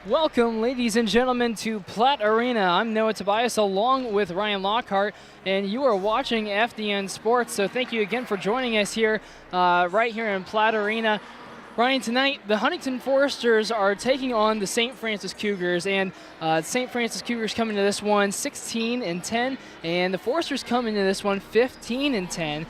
Welcome, ladies and gentlemen, to Platte Arena. I'm Noah Tobias along with Ryan Lockhart, and you are watching FDN Sports. So thank you again for joining us here, right here in Platte Arena. Ryan, tonight the Huntington Foresters are taking on the St. Francis Cougars, and St. Francis Cougars come into this one 16-10, and the Foresters come into this one 15-10.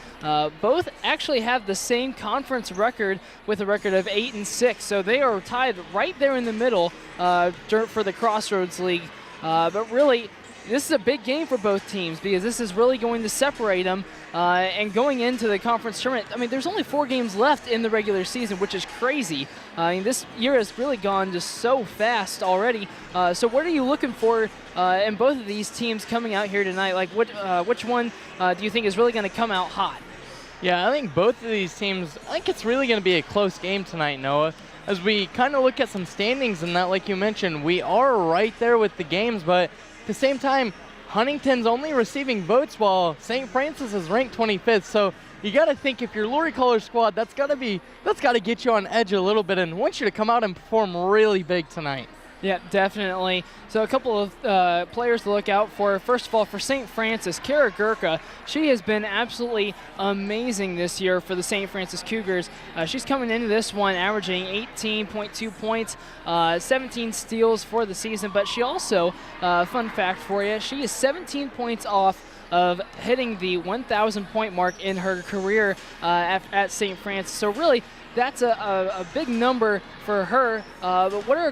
Both actually have the same conference record with a record of 8-6, so they are tied right there in the middle for the Crossroads League. But really, this is a big game for both teams because this is really going to separate them. And going into the conference tournament, I mean, there's only 4 games left in the regular season, which is crazy. I mean, this year has really gone just so fast already. So what are you looking for in both of these teams coming out here tonight? Like, which one do you think is really going to come out hot? Yeah, I think both of these teams, I think it's really going to be a close game tonight, Noah. As we kind of look at some standings and that, like you mentioned, we are right there with the games, but at the same time, Huntington's only receiving votes while St. Francis is ranked 25th. So you got to think if you're Lurie Color squad, that's got to get you on edge a little bit and want you to come out and perform really big tonight. Yeah, definitely. So a couple of players to look out for. First of all, for St. Francis, Kara Gurka, she has been absolutely amazing this year for the St. Francis Cougars. She's coming into this one averaging 18.2 points, 17 steals for the season, but she also, fun fact for you, she is 17 points off of hitting the 1,000 point mark in her career at St. Francis. So really, that's a big number for her. But who are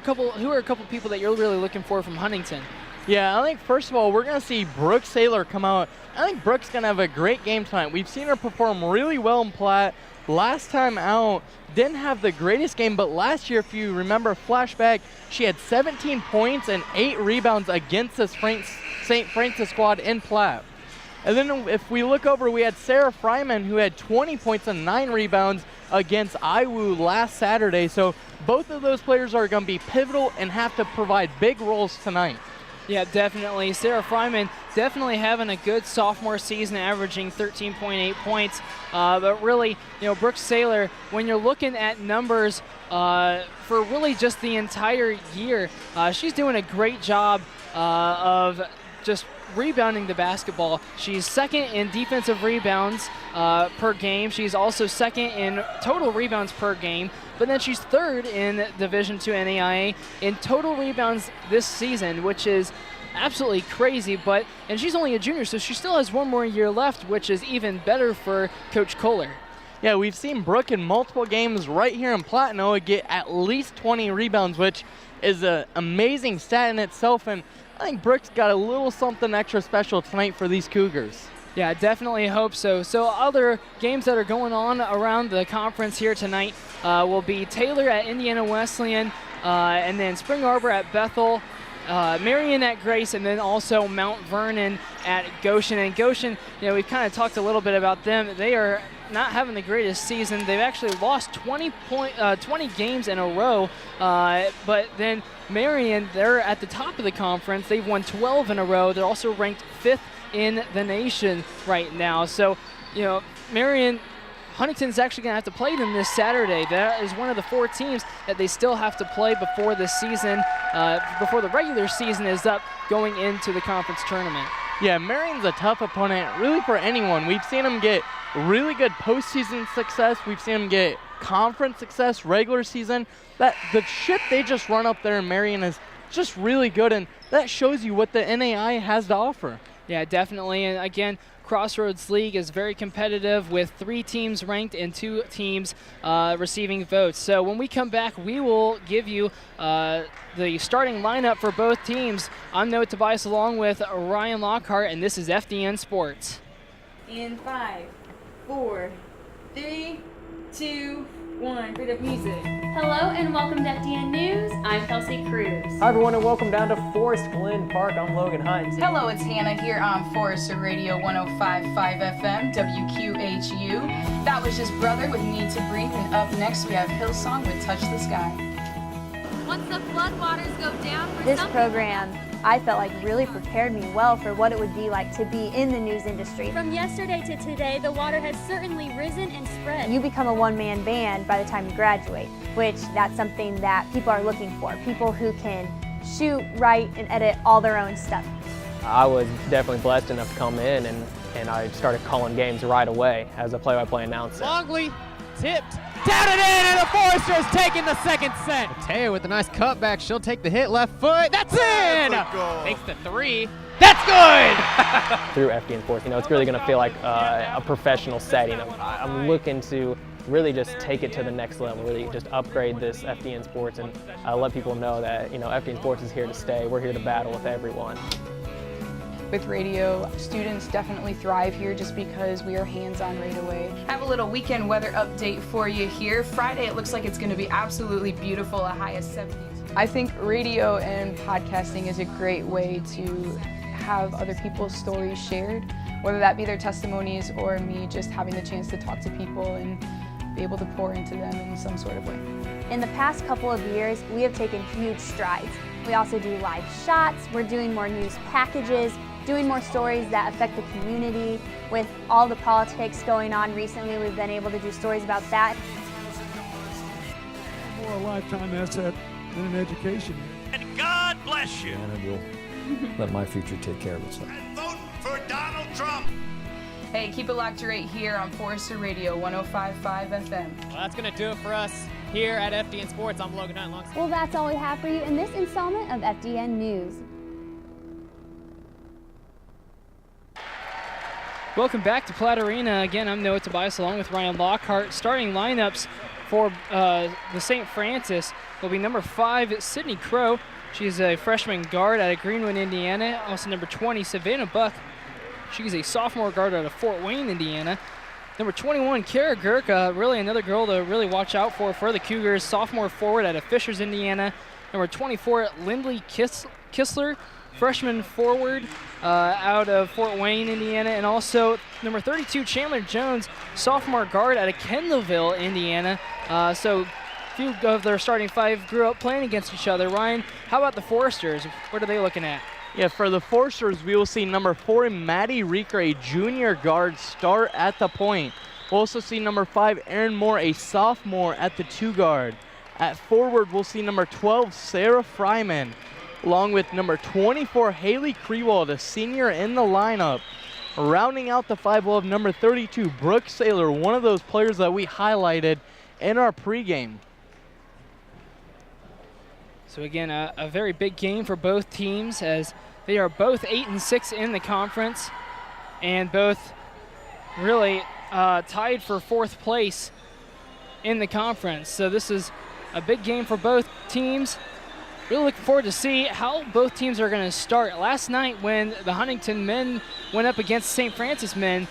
a couple people that you're really looking for from Huntington? Yeah, I think first of all, we're going to see Brooke Saylor come out. I think Brooke's going to have a great game tonight. We've seen her perform really well in Platte. Last time out, didn't have the greatest game, but last year, if you remember flashback, she had 17 points and 8 rebounds against this St. Francis squad in Platte. And then if we look over, we had Sarah Fryman, who had 20 points and 9 rebounds against IWU last Saturday. So both of those players are going to be pivotal and have to provide big roles tonight. Yeah, definitely. Sarah Fryman definitely having a good sophomore season, averaging 13.8 points. But really, Brooke Saylor, when you're looking at numbers for really just the entire year, she's doing a great job of just rebounding the basketball. She's second in defensive rebounds per game. She's also second in total rebounds per game. But then she's third in Division II NAIA in total rebounds this season, which is absolutely crazy. And she's only a junior, so she still has one more year left, which is even better for Coach Kohler. Yeah, we've seen Brooke in multiple games right here in Platte get at least 20 rebounds, which is an amazing stat in itself. And I think Brooke's got a little something extra special tonight for these Cougars. Yeah, I definitely hope so. So other games that are going on around the conference here tonight will be Taylor at Indiana Wesleyan, and then Spring Arbor at Bethel, Marion at Grace, and then also Mount Vernon at Goshen. And Goshen, we've kind of talked a little bit about them. They are not having the greatest season. They've actually lost 20 games in a row, but then Marion, they're at the top of the conference. They've won 12 in a row. They're also ranked 5th in the nation right now. So, Marion, Huntington's actually going to have to play them this Saturday. That is one of the 4 teams that they still have to play before the season, before the regular season is up going into the conference tournament. Yeah, Marion's a tough opponent really for anyone. We've seen them get really good postseason success. We've seen them get conference success, regular season. The ship they just run up there in Marion is just really good, and that shows you what the NAI has to offer. Yeah, definitely. And again, Crossroads League is very competitive with 3 teams ranked and 2 teams receiving votes. So when we come back, we will give you the starting lineup for both teams. I'm Noah Tobias along with Ryan Lockhart, and this is FDN Sports. In 5, 4, 3, 2, 1. Bit of music. Hello and welcome to FDN News. I'm Kelsey Cruz. Hi everyone and welcome down to Forest Glen Park. I'm Logan Hines. Hello, it's Hannah here on Forester Radio 105.5 FM, WQHU. That was just Brother with Need to Breathe, and up next we have Hillsong with Touch the Sky. Once the floodwaters go down for This program I felt like really prepared me well for what it would be like to be in the news industry. From yesterday to today, the water has certainly risen and spread. You become a one-man band by the time you graduate, which that's something that people are looking for. People who can shoot, write, and edit all their own stuff. I was definitely blessed enough to come in, and I started calling games right away as a play-by-play announcer. Longley tipped, down and in, and the Foresters taking the second set. Mateo with a nice cutback, she'll take the hit, left foot, that's in! Takes the three, that's good! Through FDN Sports, it's really going to feel like a professional setting. I'm looking to really just take it to the next level, really just upgrade this FDN Sports and let people know that, FDN Sports is here to stay. We're here to battle with everyone. With radio, students definitely thrive here just because we are hands-on right away. I have a little weekend weather update for you here. Friday, it looks like it's going to be absolutely beautiful, a high of 72. I think radio and podcasting is a great way to have other people's stories shared, whether that be their testimonies or me just having the chance to talk to people and be able to pour into them in some sort of way. In the past couple of years, we have taken huge strides. We also do live shots, we're doing more news packages, doing more stories that affect the community. With all the politics going on recently, we've been able to do stories about that. More a lifetime asset than an education. And God bless you. And I will let my future take care of itself. And vote for Donald Trump. Hey, keep it locked right here on Forester Radio 105.5 FM. Well, that's going to do it for us here at FDN Sports. I'm Logan Hunt. Well, that's all we have for you in this installment of FDN News. Welcome back to Platt Arena. Again, I'm Noah Tobias along with Ryan Lockhart. Starting lineups for the St. Francis will be number 5, Sydney Crow. She's a freshman guard out of Greenwood, Indiana. Also number 20, Savannah Buck. She's a sophomore guard out of Fort Wayne, Indiana. Number 21, Kara Gurka, really another girl to really watch out for the Cougars. Sophomore forward out of Fishers, Indiana. Number 24, Lindley Kistler, freshman forward out of Fort Wayne, Indiana. And also number 32, Chandler Jones, sophomore guard out of Kendallville, Indiana. So a few of their starting 5 grew up playing against each other. Ryan, how about the Foresters? What are they looking at? Yeah, for the Foresters, we will see number 4, Maddie Reeker, a junior guard, start at the point. We'll also see number 5, Erin Moore, a sophomore, at the 2 guard. At forward, we'll see number 12, Sarah Fryman, along with number 24, Haley Krewald, a senior in the lineup. Rounding out the 5, we'll have number 32, Brooke Saylor, one of those players that we highlighted in our pregame. So again, a very big game for both teams as they are both 8-6 in the conference and both really tied for 4th place in the conference. So this is a big game for both teams. Really looking forward to see how both teams are going to start. Last night when the Huntington men went up against St. Francis men,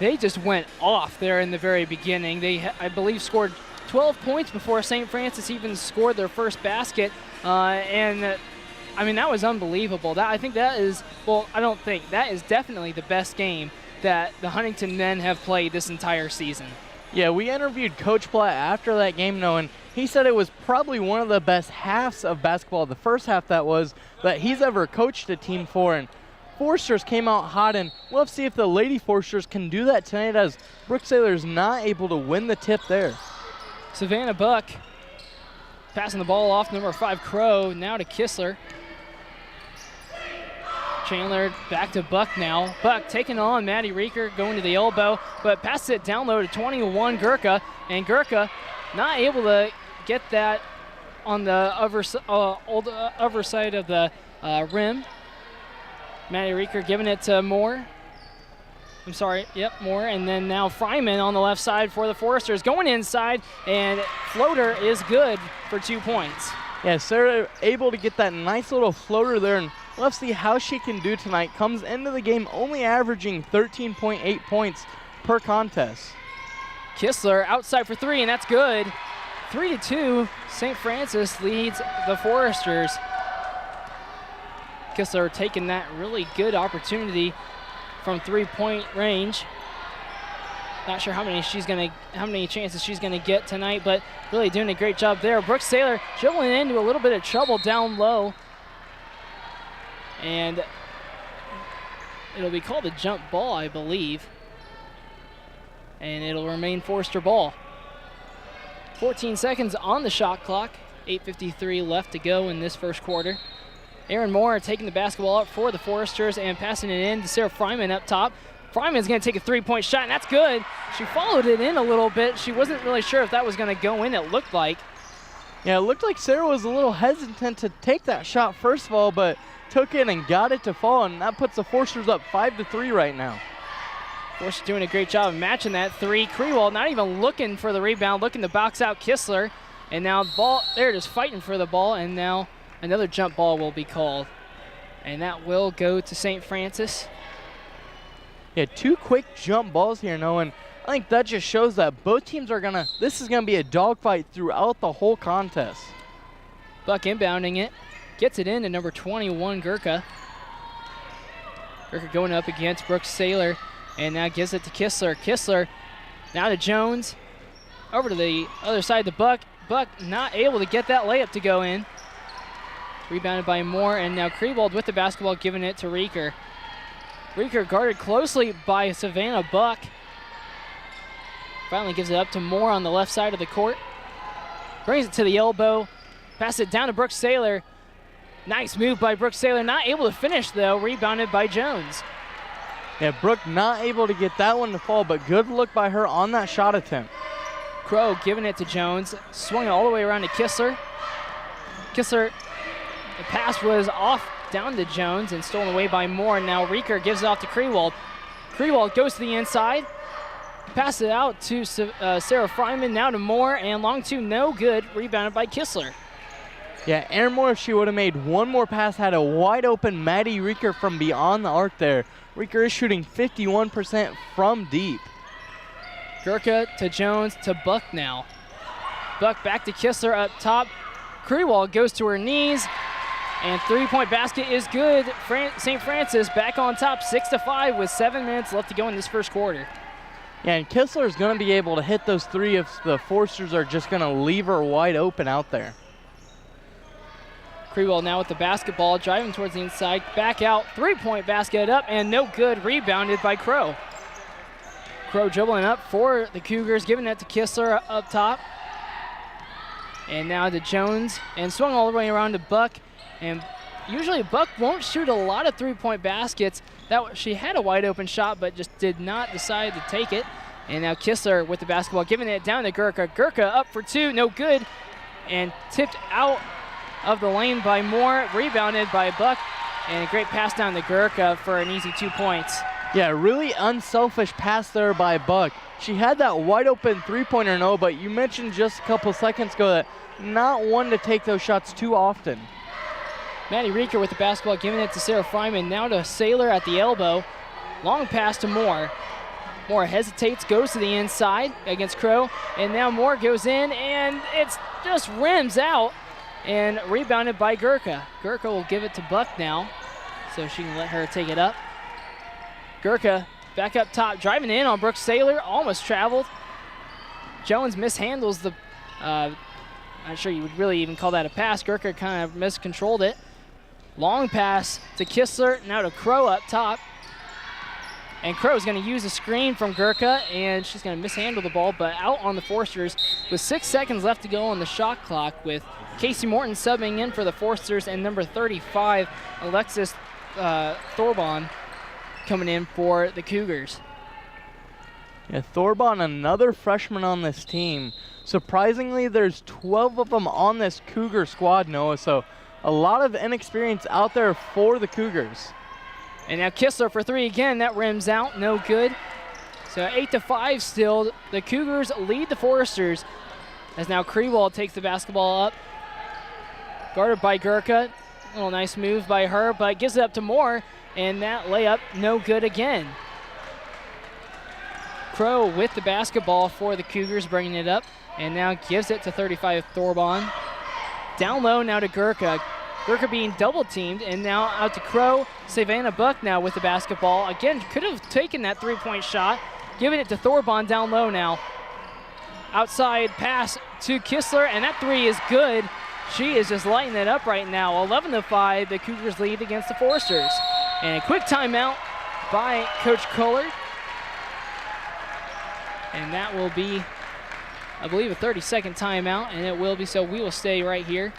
they just went off there in the very beginning. They, I believe, scored 12 points before St. Francis even scored their first basket. I mean, that was unbelievable. I think that is, well, I don't think, that is definitely the best game that the Huntington men have played this entire season. Yeah, we interviewed Coach Platt after that game, and he said it was probably one of the best halves of basketball, the first half that he's ever coached a team for. And Foresters came out hot, and we'll have to see if the Lady Foresters can do that tonight as Brooke Saylor is not able to win the tip there. Savannah Buck passing the ball off, number 5, Crow, now to Kistler. Chandler back to Buck now. Buck taking on Maddie Reeker, going to the elbow, but passes it down low to 21, Gurka. And Gurka not able to get that on the other side of the rim. Maddie Reeker giving it to Moore. Moore. And then now Fryman on the left side for the Foresters. Going inside, and floater is good for 2 points. Yeah, Sarah able to get that nice little floater there, and let's see how she can do tonight. Comes into the game only averaging 13.8 points per contest. Kistler outside for 3, and that's good. 3-2, St. Francis leads the Foresters. Kistler taking that really good opportunity from 3-point range. Not sure how many chances she's gonna get tonight, but really doing a great job there. Brooke Saylor dribbling into a little bit of trouble down low. And it'll be called a jump ball, I believe. And it'll remain Forster ball. 14 seconds on the shot clock. 8:53 left to go in this first quarter. Aaron Moore taking the basketball up for the Foresters and passing it in to Sarah Fryman up top. Fryman's going to take a three-point shot, and that's good. She followed it in a little bit. She wasn't really sure if that was going to go in, it looked like. Yeah, it looked like Sarah was a little hesitant to take that shot first of all, but took it and got it to fall, and that puts the Foresters up 5-3 right now. Forster doing a great job of matching that three. Krewald not even looking for the rebound, looking to box out Kistler. And now the ball, they're just fighting for the ball, and now another jump ball will be called. And that will go to St. Francis. Yeah, 2 quick jump balls here, Noah, and I think that just shows that both teams are this is gonna be a dogfight throughout the whole contest. Buck inbounding it, gets it in to number 21, Gurka. Gurka going up against Brooke Saylor, and now gives it to Kistler. Kistler now to Jones, over to the other side to Buck. Buck not able to get that layup to go in. Rebounded by Moore, and now Krewald with the basketball, giving it to Reeker. Reeker guarded closely by Savannah Buck. Finally gives it up to Moore on the left side of the court. Brings it to the elbow. Pass it down to Brooke Saylor. Nice move by Brooke Saylor. Not able to finish, though. Rebounded by Jones. Yeah, Brooke not able to get that one to fall, but good look by her on that shot attempt. Crow giving it to Jones. Swung it all the way around to Kistler. Kistler, the pass was off down to Jones and stolen away by Moore. Now Reeker gives it off to Krewald. Krewald goes to the inside. Pass it out to Sarah Fryman, now to Moore, and long two, no good. Rebounded by Kistler. Yeah, Aaron Moore, if she would have made one more pass, had a wide open Maddie Reeker from beyond the arc there. Reeker is shooting 51% from deep. Gurka to Jones to Buck now. Buck back to Kistler up top. Krewald goes to her knees, and three-point basket is good. St. Francis back on top, 6-5 with 7 minutes left to go in this first quarter. Yeah, and Kistler is going to be able to hit those three if the Foresters are just going to leave her wide open out there. Krewald now with the basketball, driving towards the inside, back out, three-point basket up, and no good, rebounded by Crow. Crow dribbling up for the Cougars, giving that to Kistler up top. And now to Jones, and swung all the way around to Buck. And usually Buck won't shoot a lot of three-point baskets. She had a wide open shot, but just did not decide to take it. And now Kistler with the basketball, giving it down to Gurka. Gurka up for two, no good. And tipped out of the lane by Moore, rebounded by Buck. And a great pass down to Gurka for an easy 2 points. Yeah, really unselfish pass there by Buck. She had that wide open three-pointer, no, but you mentioned just a couple seconds ago that not one to take those shots too often. Maddie Reeker with the basketball, giving it to Sarah Fryman, now to Saylor at the elbow. Long pass to Moore. Moore hesitates, goes to the inside against Crow, and now Moore goes in, and it's just rims out, and rebounded by Gurka. Gurka will give it to Buck now, so she can let her take it up. Gurka back up top, driving in on Brooke Saylor, almost traveled. Jones mishandles the, I'm not sure you would really even call that a pass. Gurka kind of miscontrolled it. Long pass to Kistler, now to Crow up top. And Crow's going to use a screen from Gurka, and she's going to mishandle the ball, but out on the Foresters with 6 seconds left to go on the shot clock, with Casey Morton subbing in for the Foresters and number 35, Alexis Thorbon, coming in for the Cougars. Yeah, Thorbon, another freshman on this team. Surprisingly, there's 12 of them on this Cougar squad, Noah, so a lot of inexperience out there for the Cougars. And now Kistler for three again, that rims out, no good. So 8-5 still. The Cougars lead the Foresters as now Krewald takes the basketball up. Guarded by Gurka. A little nice move by her, but gives it up to Moore, and that layup no good again. Crow with the basketball for the Cougars, bringing it up, and now gives it to 35 Thorbon. Down low now to Gurka. Gurka being double teamed, and now out to Crow. Savannah Buck now with the basketball. Again, could have taken that three-point shot. Giving it to Thorbon down low now. Outside pass to Kistler, and that three is good. She is just lighting it up right now. 11-5, the Cougars lead against the Foresters. And a quick timeout by Coach Cullard. And that will be, I believe, a 30-second timeout, and it will be, so we will stay right here.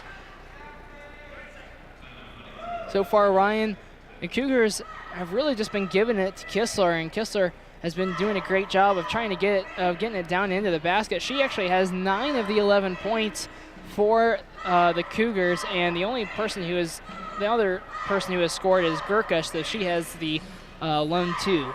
So far, Ryan, the Cougars have really just been giving it to Kistler, and Kistler has been doing a great job of trying to get it, getting it down into the basket. She actually has 9 of the 11 points for the Cougars, and the other person who has scored is Gurka, so she has the lone 2.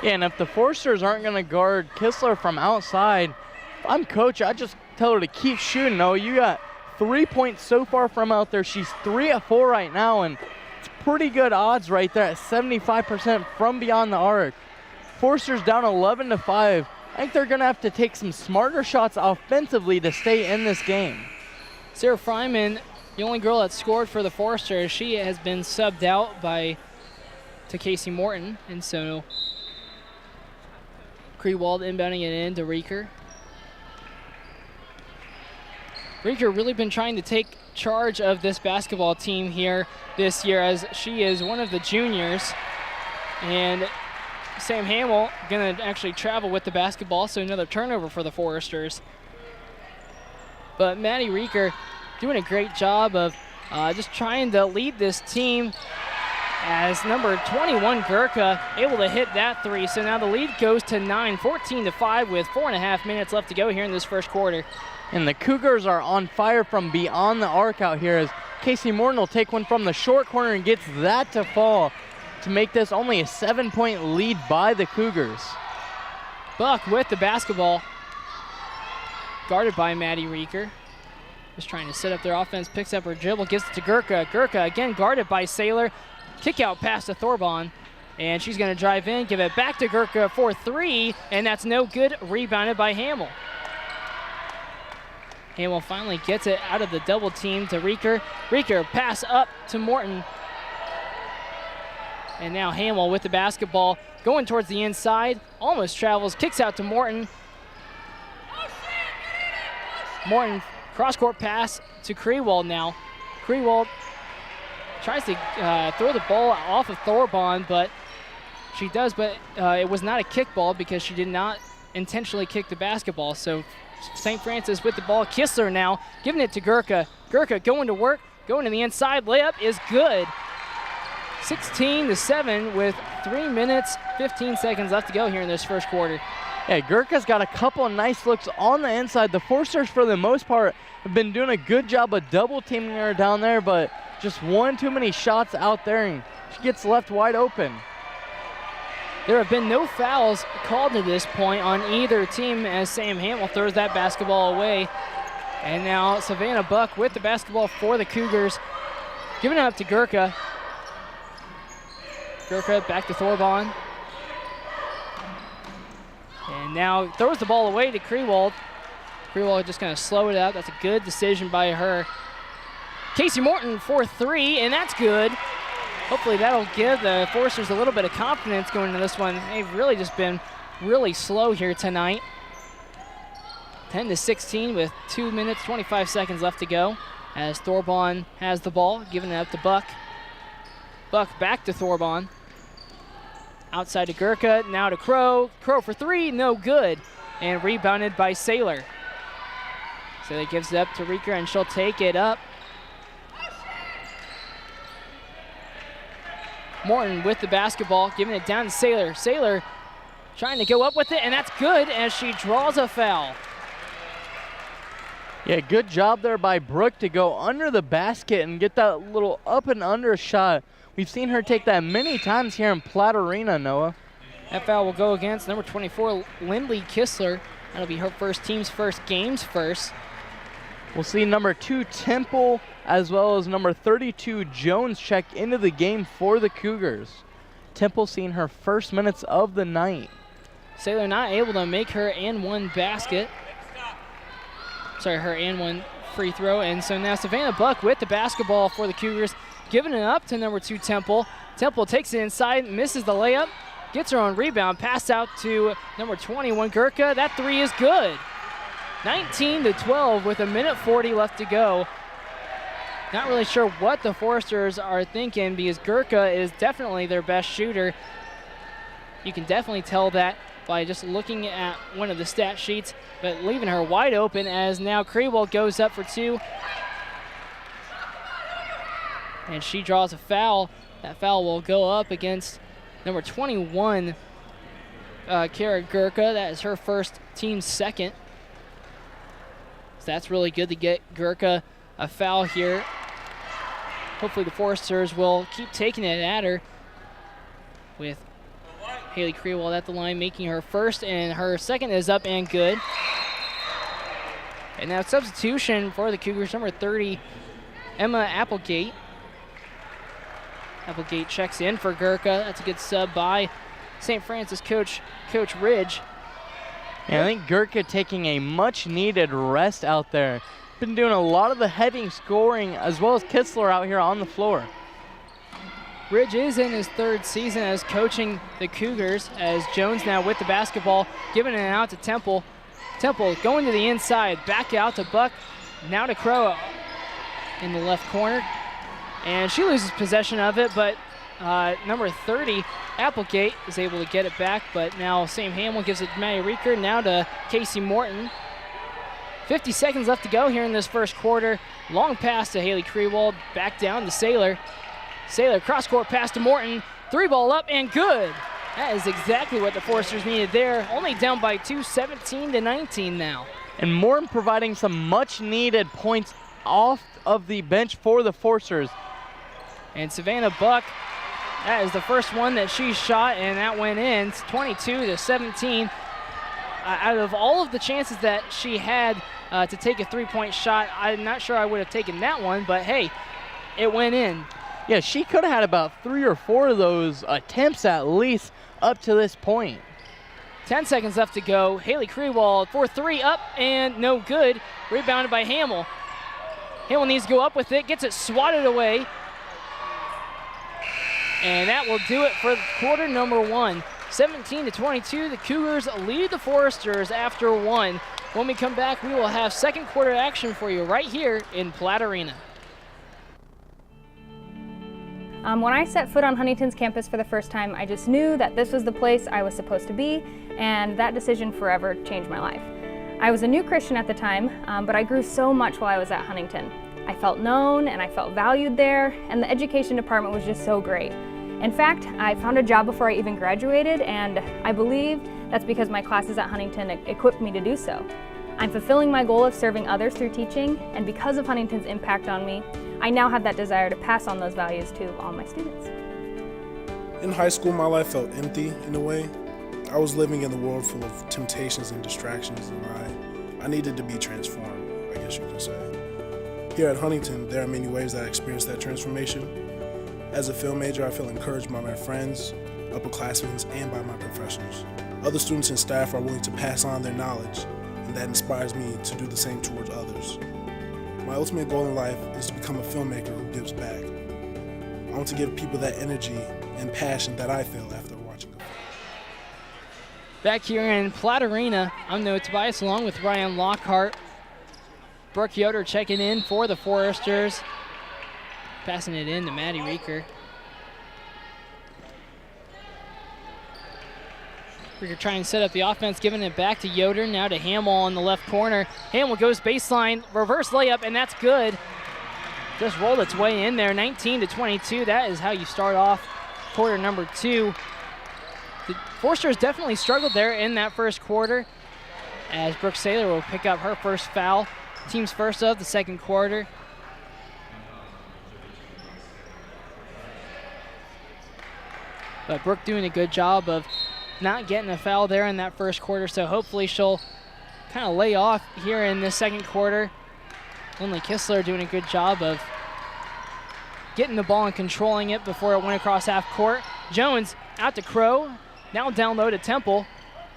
Yeah, and if the Foresters aren't going to guard Kistler from outside, if I'm coach, I just tell her to keep shooting. No, you got 3 points so far from out there. She's 3 of 4 right now, and it's pretty good odds right there at 75% from beyond the arc. Foresters down 11-5. I think they're going to have to take some smarter shots offensively to stay in this game. Sarah Fryman, the only girl that scored for the Foresters, she has been subbed out to Casey Morton, and so Krewald inbounding it in to Reeker. Reeker really been trying to take charge of this basketball team here this year, as she is one of the juniors. And Sam Hamill going to actually travel with the basketball, so another turnover for the Foresters. But Maddie Reeker doing a great job of just trying to lead this team, as number 21 Gurka able to hit that 3. So now the lead goes to 9, 14-5 with 4.5 minutes left to go here in this first quarter. And the Cougars are on fire from beyond the arc out here, as Casey Morton will take one from the short corner and gets that to fall to make this only a 7-point lead by the Cougars. Buck with the basketball, guarded by Maddie Reeker. Just trying to set up their offense, picks up her dribble, gives it to Gurka. Gurka again guarded by Saylor. Kick out pass to Thorbon, and she's going to drive in, give it back to Gurka for 3, and that's no good. Rebounded by Hamill. Hamill finally gets it out of the double team to Reeker. Reeker pass up to Morton. And now Hamill with the basketball, going towards the inside, almost travels, kicks out to Morton. Morton, cross-court pass to Krewald now. Krewald tries to throw the ball off of Thorbon, but she does, but it was not a kick ball because she did not intentionally kick the basketball. So St. Francis with the ball. Kistler now giving it to Gurka. Gurka going to work, going to the inside. Layup is good. 16-7 with 3 minutes, 15 seconds left to go here in this first quarter. Yeah, Gurka's got a couple of nice looks on the inside. The Foresters, for the most part, have been doing a good job of double teaming her down there, but just one too many shots out there, and she gets left wide open. There have been no fouls called to this point on either team, as Sam Hamill throws that basketball away. And now Savannah Buck with the basketball for the Cougars, giving it up to Gurka. Gurka back to Thorbon. And now throws the ball away to Krewald. Krewald just going to slow it up. That's a good decision by her. Casey Morton for 3, and that's good. Hopefully that'll give the Foresters a little bit of confidence going into this one. They've really just been really slow here tonight. 10-16 with 2 minutes, 25 seconds left to go, as Thorbon has the ball, giving it up to Buck. Buck back to Thorbon. Outside to Gurka, now to Crow. Crow for 3, no good. And rebounded by Saylor. Saylor gives it up to Reeker, and she'll take it up. Morton with the basketball, giving it down to Saylor. Saylor trying to go up with it, and that's good as she draws a foul. Yeah, good job there by Brooke to go under the basket and get that little up and under shot. We've seen her take that many times here in Platt Arena, Noah. That foul will go against number 24, Lindley Kistler. That'll be her first, team's first, game's first. We'll see number 2, Temple, as well as number 32, Jones, check into the game for the Cougars. Temple seeing her first minutes of the night. Saylor not able to make her and one basket. Sorry, her and one free throw. And so now Savannah Buck with the basketball for the Cougars, giving it up to number 2, Temple. Temple takes it inside, misses the layup, gets her own rebound, pass out to number 21, Gurka. That 3 is good. 19-12 with 1:40 left to go. Not really sure what the Foresters are thinking because Gurka is definitely their best shooter. You can definitely tell that by just looking at one of the stat sheets, but leaving her wide open as now Crewell goes up for 2. And she draws a foul. That foul will go up against number 21, Kara Gurka. That is her first, team's second. So that's really good to get Gurka a foul here. Hopefully the Foresters will keep taking it at her with Haley Crewell at the line, making her first, and her second is up and good. And now substitution for the Cougars, number 30, Emma Applegate. Applegate checks in for Gurka. That's a good sub by St. Francis Coach Ridge. Yeah, I think Gurka taking a much-needed rest out there. Been doing a lot of the heavy scoring as well as Kistler out here on the floor. Ridge is in his 3rd season as coaching the Cougars, as Jones now with the basketball, giving it out to Temple. Temple going to the inside, back out to Buck, now to Crow in the left corner. And she loses possession of it, but number 30, Applegate, is able to get it back, but now Sam Hamill gives it to Maddie Reeker, now to Casey Morton. 50 seconds left to go here in this first quarter. Long pass to Haley Crewell, back down to Saylor. Saylor cross-court pass to Morton, 3-ball up and good. That is exactly what the Foresters needed there. Only down by 2, 17-19 now. And Morton providing some much-needed points off of the bench for the Foresters. And Savannah Buck, that is the first one that she shot, and that went in. It's 22-17. Out of all of the chances that she had to take a 3-point shot, I'm not sure I would have taken that one, but hey, it went in. Yeah, she could have had about 3 or 4 of those attempts at least up to this point. 10 seconds left to go. Haley Crewell for 3 up and no good. Rebounded by Hamill. Hamill needs to go up with it, gets it swatted away. And that will do it for quarter number 1. 17-22, the Cougars lead the Foresters after 1. When we come back, we will have second quarter action for you right here in Platt Arena. When I set foot on Huntington's campus for the first time, I just knew that this was the place I was supposed to be, and that decision forever changed my life. I was a new Christian at the time, but I grew so much while I was at Huntington. I felt known and I felt valued there, and the education department was just so great. In fact, I found a job before I even graduated, and I believe that's because my classes at Huntington equipped me to do so. I'm fulfilling my goal of serving others through teaching, and because of Huntington's impact on me, I now have that desire to pass on those values to all my students. In high school, my life felt empty in a way. I was living in a world full of temptations and distractions, and I needed to be transformed, I guess you could say. Here at Huntington, there are many ways that I experienced that transformation. As a film major, I feel encouraged by my friends, upperclassmen, and by my professors. Other students and staff are willing to pass on their knowledge, and that inspires me to do the same towards others. My ultimate goal in life is to become a filmmaker who gives back. I want to give people that energy and passion that I feel after watching a film. Back here in Platt Arena, I'm Noah Tobias along with Ryan Lockhart. Brooke Yoder checking in for the Foresters. Passing it in to Maddie Reeker. Reeker trying to set up the offense, giving it back to Yoder, now to Hamill in the left corner. Hamill goes baseline, reverse layup, and that's good. Just rolled its way in there, 19-22. That is how you start off quarter number 2. The Foresters definitely struggled there in that first quarter, as Brooke Saylor will pick up her first foul, team's first of the second quarter. But Brooke doing a good job of not getting a foul there in that first quarter, so hopefully she'll kind of lay off here in the second quarter. Lindley Kistler doing a good job of getting the ball and controlling it before it went across half court. Jones out to Crow, now down low to Temple.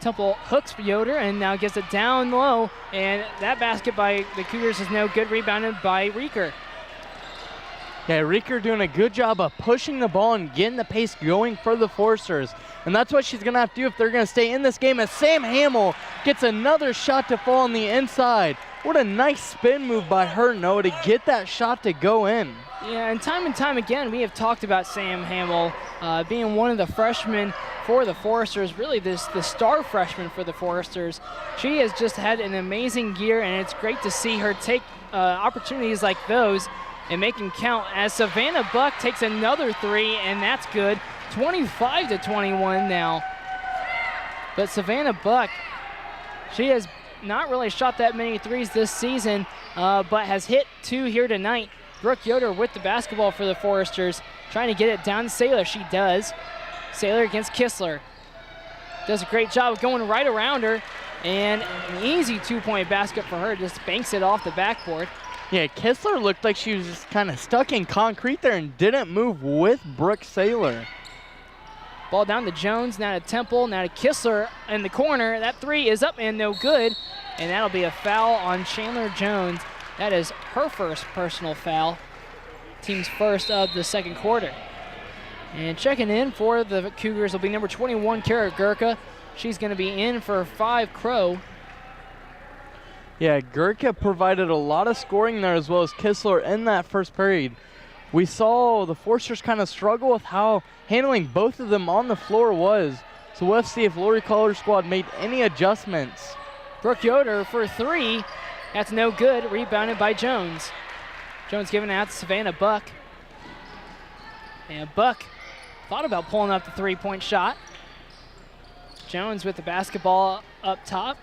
Temple hooks Yoder and now gets it down low, and that basket by the Cougars is no good, rebounded by Reeker. Yeah, Reeker doing a good job of pushing the ball and getting the pace going for the Foresters. And that's what she's going to have to do if they're going to stay in this game, as Sam Hamill gets another shot to fall on the inside. What a nice spin move by her, Noah, to get that shot to go in. Yeah, and time again, we have talked about Sam Hamill being one of the freshmen for the Foresters, really the star freshman for the Foresters. She has just had an amazing year, and it's great to see her take opportunities like those and make them count as Savannah Buck takes another three, and that's good. 25-21 now. But Savannah Buck, she has not really shot that many threes this season, but has hit 2 here tonight. Brooke Yoder with the basketball for the Foresters, trying to get it down to Saylor. She does. Saylor against Kistler. Does a great job of going right around her, and an easy 2-point basket for her. Just banks it off the backboard. Yeah, Kistler looked like she was just kind of stuck in concrete there and didn't move with Brooke Saylor. Ball down to Jones, now to Temple, now to Kistler in the corner. That three is up and no good, and that'll be a foul on Chandler Jones. That is her first personal foul, team's first of the second quarter. And checking in for the Cougars will be number 21, Kara Gurka. She's going to be in for 5 Crow. Yeah, Gurka provided a lot of scoring there as well as Kistler in that first period. We saw the Foresters kind of struggle with how handling both of them on the floor was. So we'll have to see if Lori Color Squad made any adjustments. Brooke Yoder for 3. That's no good. Rebounded by Jones. Jones giving it out to Savannah Buck. And Buck thought about pulling up the 3-point shot. Jones with the basketball up top.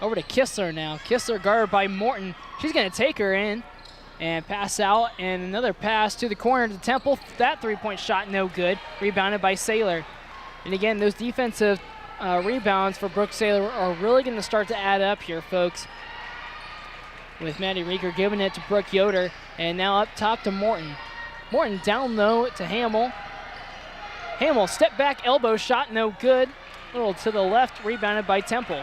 Over to Kistler now. Kistler guarded by Morton. She's going to take her in and pass out. And another pass to the corner to Temple. That 3-point shot no good. Rebounded by Saylor. And again, those defensive rebounds for Brooke Saylor are really going to start to add up here, folks. With Maddie Rieger giving it to Brooke Yoder. And now up top to Morton. Morton down low to Hamill. Hamill step back elbow shot, no good. A little to the left, rebounded by Temple.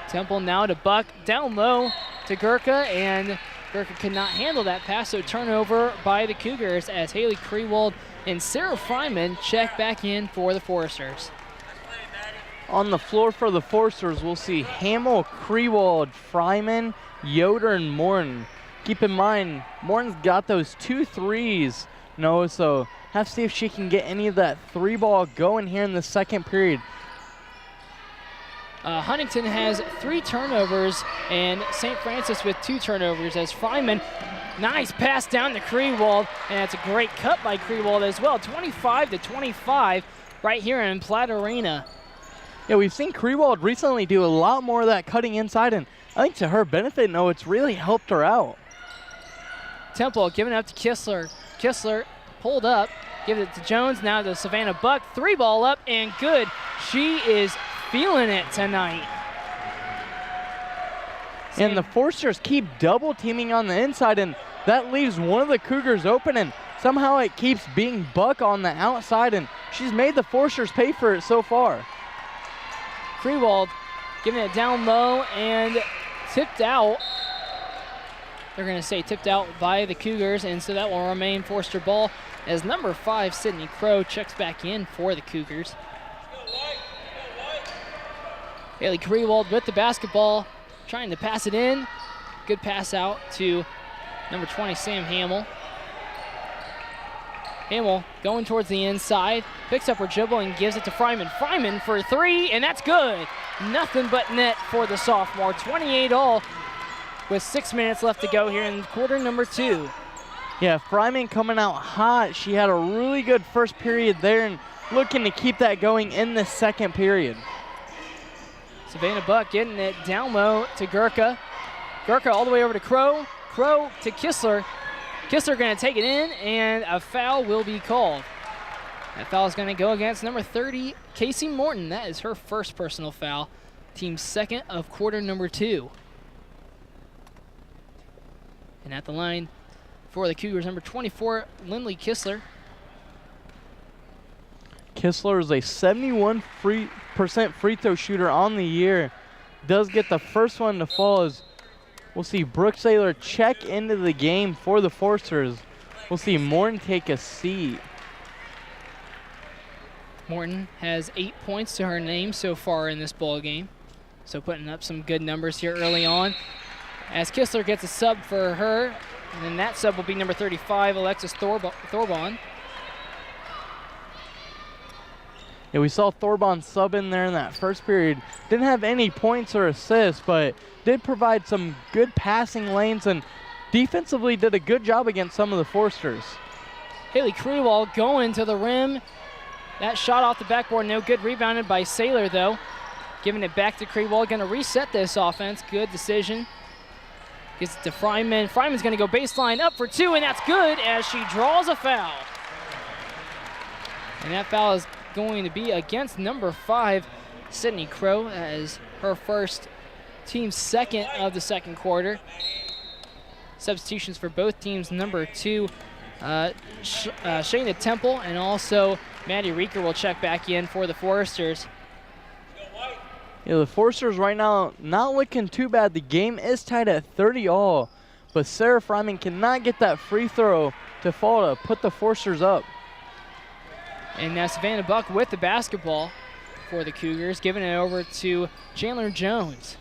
Temple now to Buck, down low to Gurka, and Gurka could not handle that pass, so turnover by the Cougars as Haley Krewald and Sarah Fryman check back in for the Foresters. On the floor for the Foresters, we'll see Hamill, Krewald, Fryman, Yoder, and Morton. Keep in mind, Morton's got those 2 threes, so have to see if she can get any of that 3-ball going here in the second period. Huntington has 3 turnovers, and St. Francis with 2 turnovers as Fryman, nice pass down to Krewald, and that's a great cut by Krewald as well. 25-25 right here in Platt Arena. Yeah, we've seen Krewald recently do a lot more of that cutting inside, and I think to her benefit, it's really helped her out. Temple giving it up to Kistler. Kistler pulled up, give it to Jones, now to Savannah Buck. 3-ball up and good. She is feeling it tonight. And the Foresters keep double teaming on the inside, and that leaves one of the Cougars open, and somehow it keeps being Buck on the outside, and she's made the Foresters pay for it so far. Krewald giving it down low and tipped out. They're going to say tipped out by the Cougars, and so that will remain Forester ball as number 5, Sydney Crow, checks back in for the Cougars. Haley Krewald with the basketball, trying to pass it in. Good pass out to number 20, Sam Hamill. Hamill going towards the inside, picks up her dribble and gives it to Fryman. Fryman for 3, and that's good. Nothing but net for the sophomore. 28-all with 6 minutes left to go here in quarter number 2. Yeah, Fryman coming out hot. She had a really good first period there and looking to keep that going in the second period. Savannah Buck getting it down low to Gurka. Gurka all the way over to Crow. Crow to Kistler. Kistler going to take it in, and a foul will be called. That foul is going to go against number 30, Casey Morton. That is her first personal foul. Team's second of quarter number 2. And at the line for the Cougars, number 24, Lindley Kistler. Kistler is a 71% free throw shooter on the year. Does get the first one to fall as we'll see Brooke Saylor check into the game for the Foresters. We'll see Morton take a seat. Morton has 8 points to her name so far in this ball game. So putting up some good numbers here early on. As Kistler gets a sub for her, and then that sub will be number 35, Alexis Thorbon. Yeah, we saw Thorbon sub in there in that first period. Didn't have any points or assists, but did provide some good passing lanes and defensively did a good job against some of the Forsters. Haley Krewald going to the rim. That shot off the backboard, no good. Rebounded by Saylor, though. Giving it back to Krewald. Going to reset this offense. Good decision. Gets it to Fryman. Fryman's going to go baseline up for two, and that's good as she draws a foul. And that foul is going to be against number 5, Sydney Crow, as her first, team's second of the second quarter. Substitutions for both teams, number 2, Shayna Temple, and also Maddie Reeker will check back in for the Foresters. Yeah, the Foresters right now not looking too bad. The game is tied at 30 all, but Sarah Fryman cannot get that free throw to fall to put the Foresters up. And now Savannah Buck with the basketball for the Cougars, giving it over to Chandler Jones.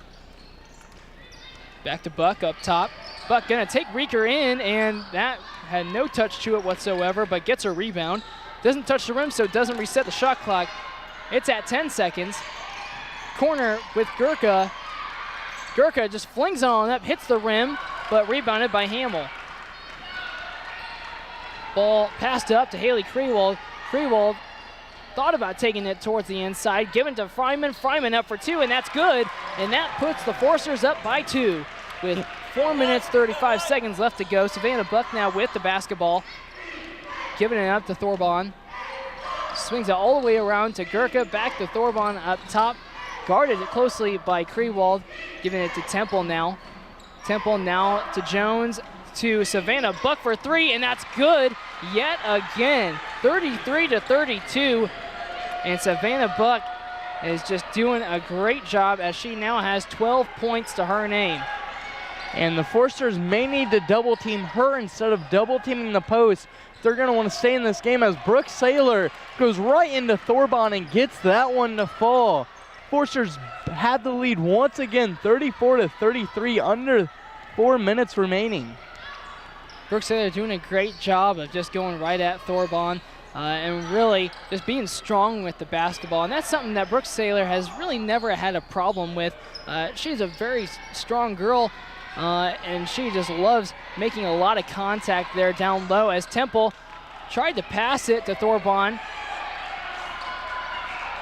Back to Buck up top. Buck gonna take Reeker in, and that had no touch to it whatsoever, but gets a rebound. Doesn't touch the rim, so it doesn't reset the shot clock. It's at 10 seconds. Corner with Gurka. Gurka just flings on up, hits the rim, but rebounded by Hamill. Ball passed up to Haley Krewald. Krewald thought about taking it towards the inside, given to Fryman. Fryman up for two, and that's good. And that puts the Forsters up by 2 with 4 minutes, 35 seconds left to go. Savannah Buck now with the basketball, giving it up to Thorbon. Swings it all the way around to Gurka, back to Thorbon up top. Guarded it closely by Krewald, giving it to Temple now. Temple now to Jones, to Savannah Buck for 3, and that's good yet again. 33-32, and Savannah Buck is just doing a great job as she now has 12 points to her name. And the Forsters may need to double team her instead of double teaming the post. They're going to want to stay in this game as Brooke Saylor goes right into Thorbon and gets that one to fall. Forsters had the lead once again, 34-33, under 4 minutes remaining. Brooke Saylor doing a great job of just going right at Thorbon and really just being strong with the basketball. And that's something that Brooke Saylor has really never had a problem with. She's a very strong girl, and she just loves making a lot of contact there down low as Temple tried to pass it to Thorbon.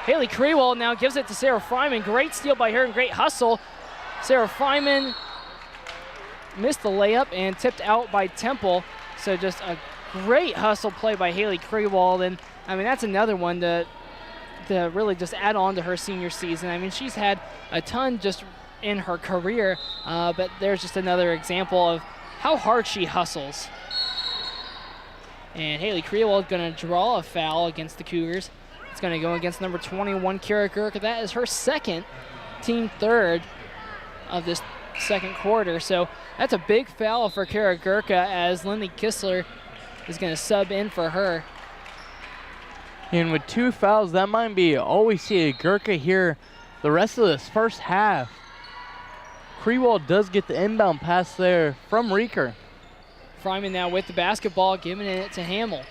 Haley Krewald now gives it to Sarah Fryman. Great steal by her and great hustle. Sarah Fryman missed the layup and tipped out by Temple. So just a great hustle play by Haley Krewald. And I mean, that's another one to really just add on to her senior season. I mean, she's had a ton just in her career, but there's just another example of how hard she hustles. And Haley Krewald gonna draw a foul against the Cougars. It's going to go against number 21, Kara Gurka. That is her second, team third of this second quarter. So that's a big foul for Kara Gurka as Lindley Kistler is going to sub in for her. And with 2 fouls, that might be all we see at Gurka here the rest of this first half. Krewald does get the inbound pass there from Reeker. Fryman now with the basketball, giving it to Hamill.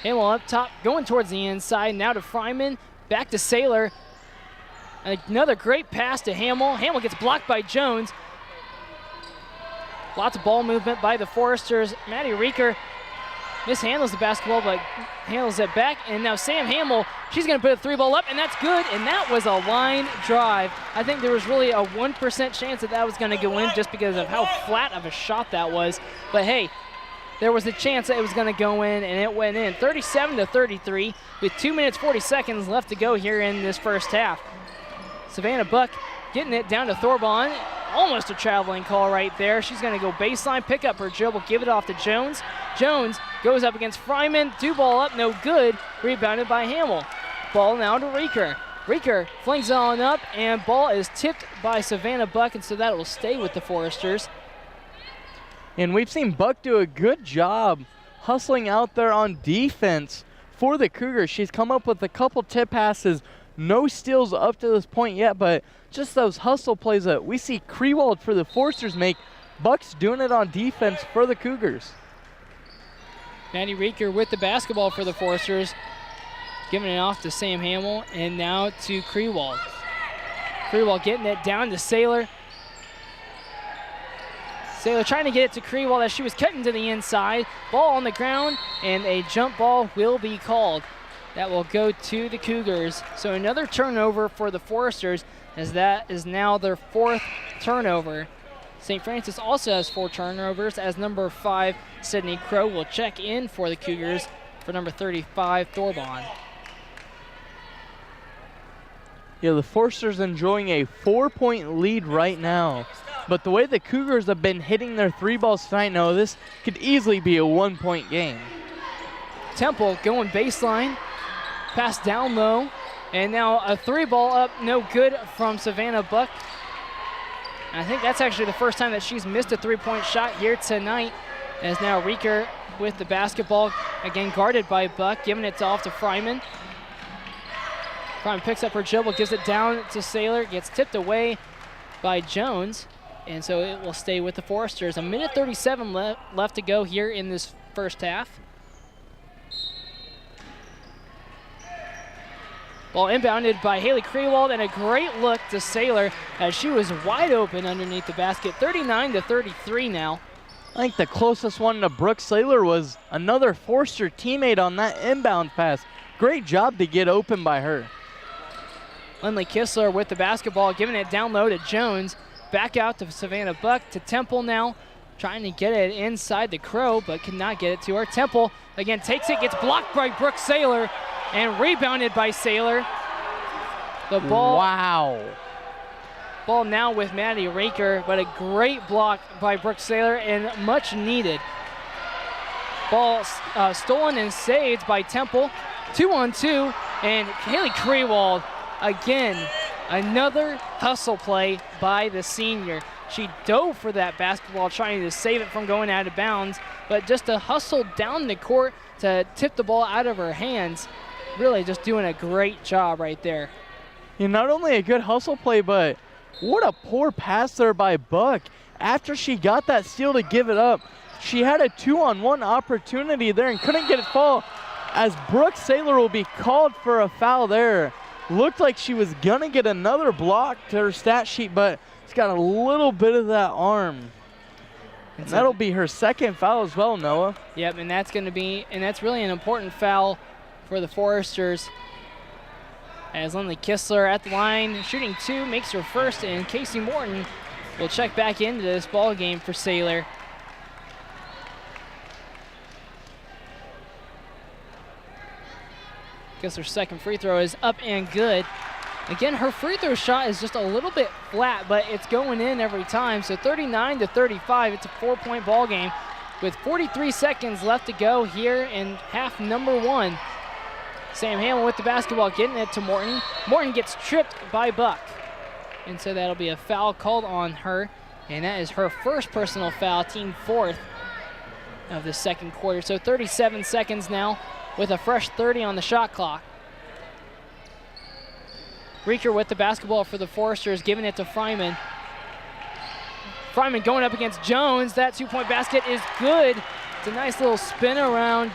Hamill up top, going towards the inside. Now to Fryman, back to Saylor. Another great pass to Hamill. Hamill gets blocked by Jones. Lots of ball movement by the Foresters. Maddie Reeker mishandles the basketball, but handles it back. And now Sam Hamill, she's going to put a 3-ball up, and that's good. And that was a line drive. I think there was really a 1% chance that was going to go in just because of how flat of a shot that was. But hey, there was a chance that it was going to go in, and it went in. 37-33 with 2 minutes, 40 seconds left to go here in this first half. Savannah Buck getting it down to Thorbon. Almost a traveling call right there. She's going to go baseline, pick up her dribble, give it off to Jones. Jones goes up against Fryman. 2-ball up, no good. Rebounded by Hamill. Ball now to Reeker. Reeker flings on up, and ball is tipped by Savannah Buck, and so that will stay with the Foresters. And we've seen Buck do a good job hustling out there on defense for the Cougars. She's come up with a couple tip passes, No steals up to this point yet, but just those hustle plays that we see Krewald for the Forsters make. Buck's doing it on defense for the Cougars. Maddie Reeker with the basketball for the Forsters, giving it off to Sam Hamill, and now to Krewald. Krewald getting it down to Saylor. Saylor trying to get it to Krewald as she was cutting to the inside. Ball on the ground, and a jump ball will be called. That will go to the Cougars. So another turnover for the Foresters, as that is now their 4th turnover. St. Francis also has 4 turnovers, as number 5, Sydney Crow, will check in for the Cougars for number 35, Thorbon. Yeah, the Foresters enjoying a 4-point lead right now. But the way the Cougars have been hitting their 3 balls tonight, no, this could easily be a 1-point game. Temple going baseline, pass down low, and now a 3-ball up, no good from Savannah Buck. I think that's actually the first time that she's missed a 3-point shot here tonight, as now Reeker with the basketball, again guarded by Buck, giving it off to Fryman. Fryman picks up her dribble, gives it down to Saylor, gets tipped away by Jones, and so it will stay with the Foresters. 1:37 left to go here in this first half. Ball inbounded by Haley Krewald, and a great look to Saylor as she was wide open underneath the basket. 39-33 now. I think the closest one to Brooke Saylor was another Forster teammate on that inbound pass. Great job to get open by her. Lindley Kistler with the basketball, giving it down low to Jones. Back out to Savannah Buck, to Temple now. Trying to get it inside the Crow, but cannot get it to her. Temple, again, takes it, gets blocked by Brooke Saylor, and rebounded by Saylor. The ball. Wow. Ball now with Maddie Raker, but a great block by Brooke Saylor and much needed. Ball stolen and saved by Temple. 2-on-2, and Haley Krewald, again, another hustle play by the senior. She dove for that basketball, trying to save it from going out of bounds, but just to hustle down the court to tip the ball out of her hands. Really just doing a great job right there. Yeah, not only a good hustle play, but what a poor pass there by Buck. After she got that steal to give it up, she had a 2-on-1 opportunity there and couldn't get it fall, as Brooke Saylor will be called for a foul there. Looked like she was gonna get another block to her stat sheet, but it's got a little bit of that arm. And that'll be her 2nd foul as well, Noah. Yep, and that's really an important foul for the Foresters, as Lindley Kistler at the line, shooting 2, makes her first, and Casey Morton will check back into this ball game for Saylor. Kistler's 2nd free throw is up and good. Again, her free throw shot is just a little bit flat, but it's going in every time. So 39-35, it's a 4-point ball game with 43 seconds left to go here in half number 1. Sam Hamill with the basketball, getting it to Morton. Morton gets tripped by Buck, and so that'll be a foul called on her, and that is her first personal foul, team 4th of the 2nd quarter. So 37 seconds now with a fresh 30 on the shot clock. Reeker with the basketball for the Foresters, giving it to Fryman. Fryman going up against Jones. That 2-point basket is good. It's a nice little spin around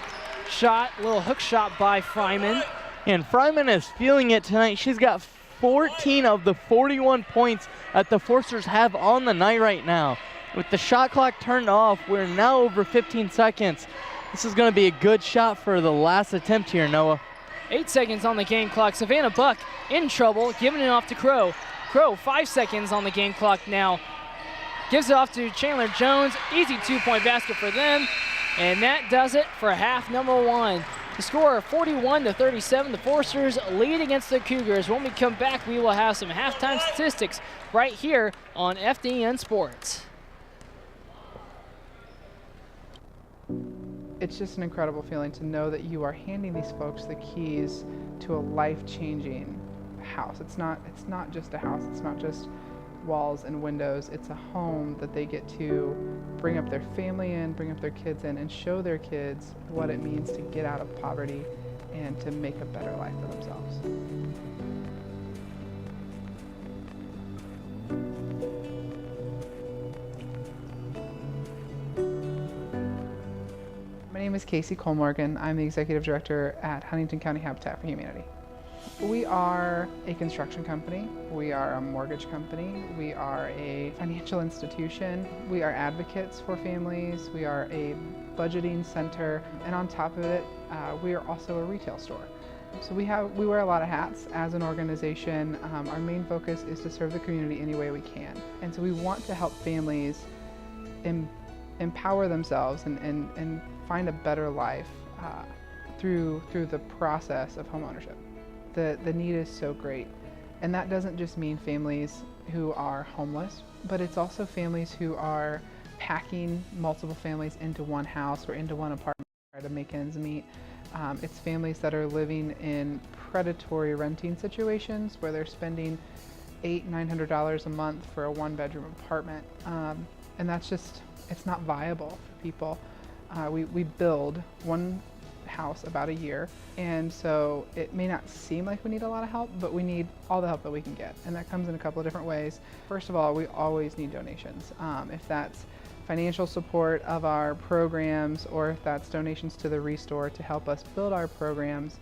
shot, little hook shot by Fryman. And Fryman is feeling it tonight. She's got 14 of the 41 points that the Foresters have on the night right now. With the shot clock turned off, we're now over 15 seconds. This is going to be a good shot for the last attempt here, Noah. 8 seconds on the game clock. Savannah Buck in trouble, giving it off to Crow. Crow, 5 seconds on the game clock now. Gives it off to Chandler Jones. Easy 2-point basket for them. And that does it for half number 1. The score 41-37. The Foresters lead against the Cougars. When we come back, we will have some halftime statistics right here on FDN Sports. It's just an incredible feeling to know that you are handing these folks the keys to a life-changing house. It's not just a house. It's not just walls and windows. It's a home that they get to bring up their family in, bring up their kids in, and show their kids what it means to get out of poverty and to make a better life for themselves. name is Casey Colmorgan. I'm the Executive Director at Huntington County Habitat for Humanity. We are a construction company, we are a mortgage company, we are a financial institution, we are advocates for families, we are a budgeting center, and on top of it, we are also a retail store. So we wear a lot of hats as an organization. Our main focus is to serve the community any way we can. And so we want to help families empower themselves and find a better life through the process of homeownership. The need is so great. And that doesn't just mean families who are homeless, but it's also families who are packing multiple families into one house or into one apartment to try to make ends meet. It's families that are living in predatory renting situations where they're spending $800–900 a month for a one-bedroom apartment. And that's just, it's not viable for people. We build one house about a year, and so it may not seem like we need a lot of help, but we need all the help that we can get, and that comes in a couple of different ways. First of all, we always need donations. If that's financial support of our programs, or if that's donations to the Restore to help us build our programs,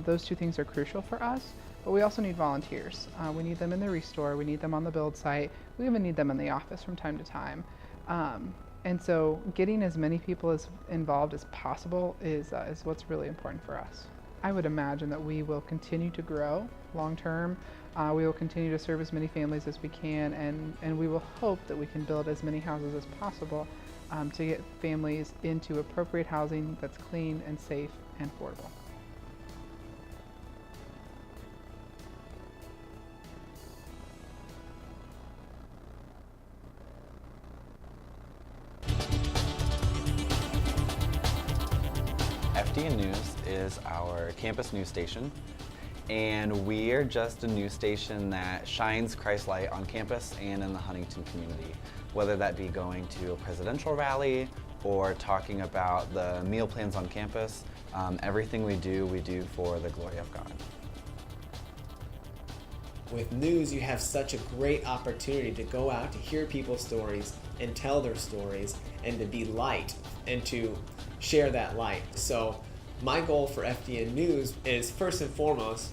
those two things are crucial for us. But we also need volunteers. We need them in the Restore, we need them on the build site, we even need them in the office from time to time. And so getting as many people involved as possible is what's really important for us. I would imagine that we will continue to grow long term. We will continue to serve as many families as we can, and we will hope that we can build as many houses as possible to get families into appropriate housing that's clean and safe and affordable. FDN News is our campus news station, and we are just a news station that shines Christ's light on campus and in the Huntington community, whether that be going to a presidential rally or talking about the meal plans on campus. Everything we do for the glory of God. With news, you have such a great opportunity to go out to hear people's stories and tell their stories and to be light and to share that light. So my goal for FDN News is first and foremost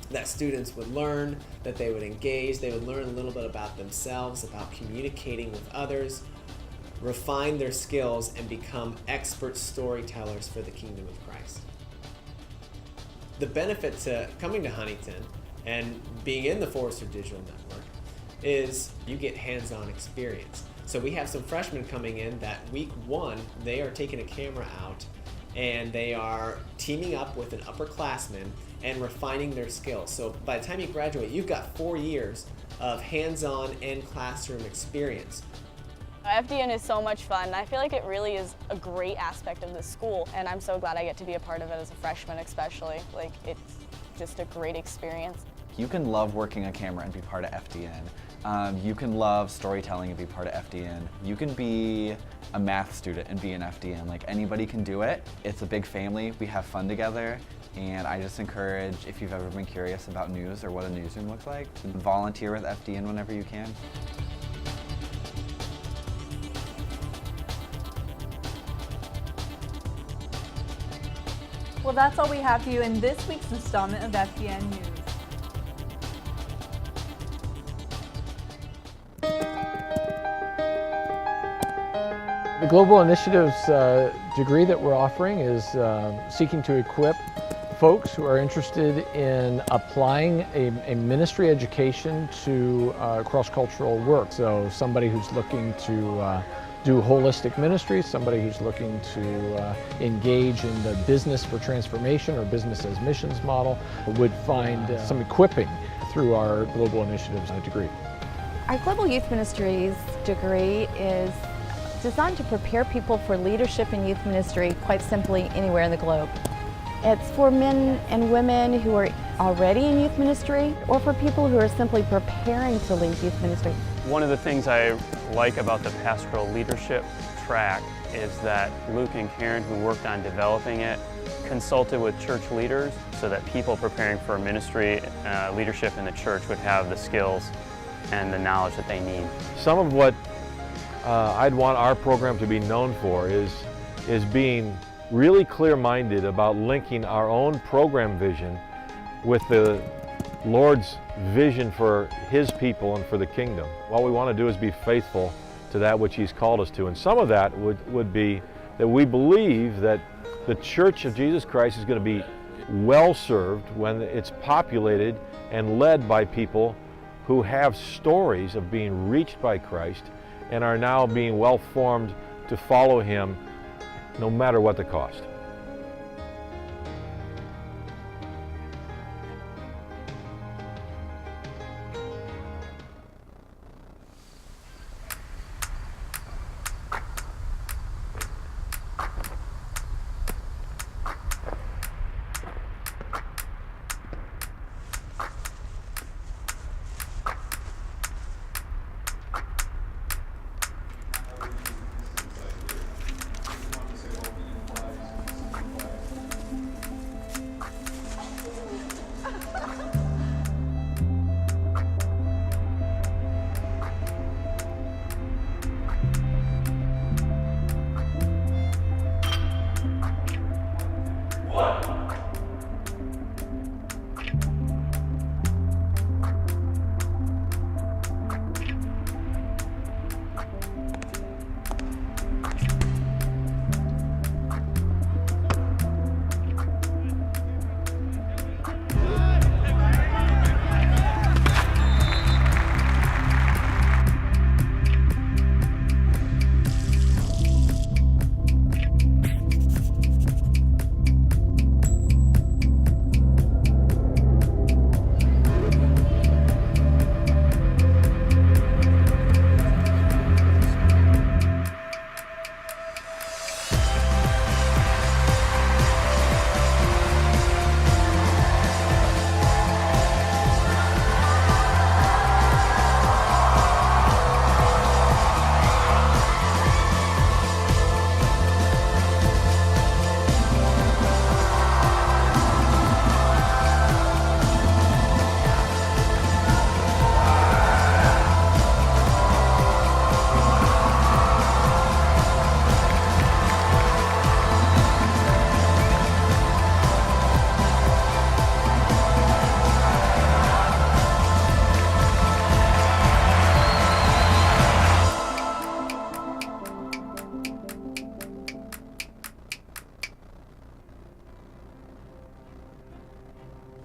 that students would learn, that they would engage, they would learn a little bit about themselves, about communicating with others, refine their skills, and become expert storytellers for the kingdom of Christ. The benefit to coming to Huntington and being in the Forrester Digital Network is you get hands-on experience. So we have some freshmen coming in that week one, they are taking a camera out and they are teaming up with an upperclassman and refining their skills. So by the time you graduate, you've got 4 years of hands-on and classroom experience. FDN is so much fun. I feel like it really is a great aspect of this school, and I'm so glad I get to be a part of it as a freshman especially. Like, it's just a great experience. You can love working a camera and be part of FDN. You can love storytelling and be part of FDN. You can be a math student and be an FDN. Like, anybody can do it. It's a big family. We have fun together. And I just encourage, if you've ever been curious about news or what a newsroom looks like, to volunteer with FDN whenever you can. Well, that's all we have for you in this week's installment of FDN News. The Global Initiatives degree that we're offering is seeking to equip folks who are interested in applying a ministry education to cross-cultural work. So somebody who's looking to do holistic ministry, somebody who's looking to engage in the business for transformation or business as missions model would find some equipping through our Global Initiatives degree. Our Global Youth Ministries degree is designed to prepare people for leadership in youth ministry, quite simply anywhere in the globe. It's for men and women who are already in youth ministry or for people who are simply preparing to lead youth ministry. One of the things I like about the pastoral leadership track is that Luke and Karen, who worked on developing it, consulted with church leaders so that people preparing for ministry leadership in the church would have the skills and the knowledge that they need. Some of what I'd want our program to be known for is being really clear-minded about linking our own program vision with the Lord's vision for His people and for the kingdom. What we want to do is be faithful to that which He's called us to. And some of that would be that we believe that the Church of Jesus Christ is going to be well served when it's populated and led by people who have stories of being reached by Christ and are now being well formed to follow Him no matter what the cost.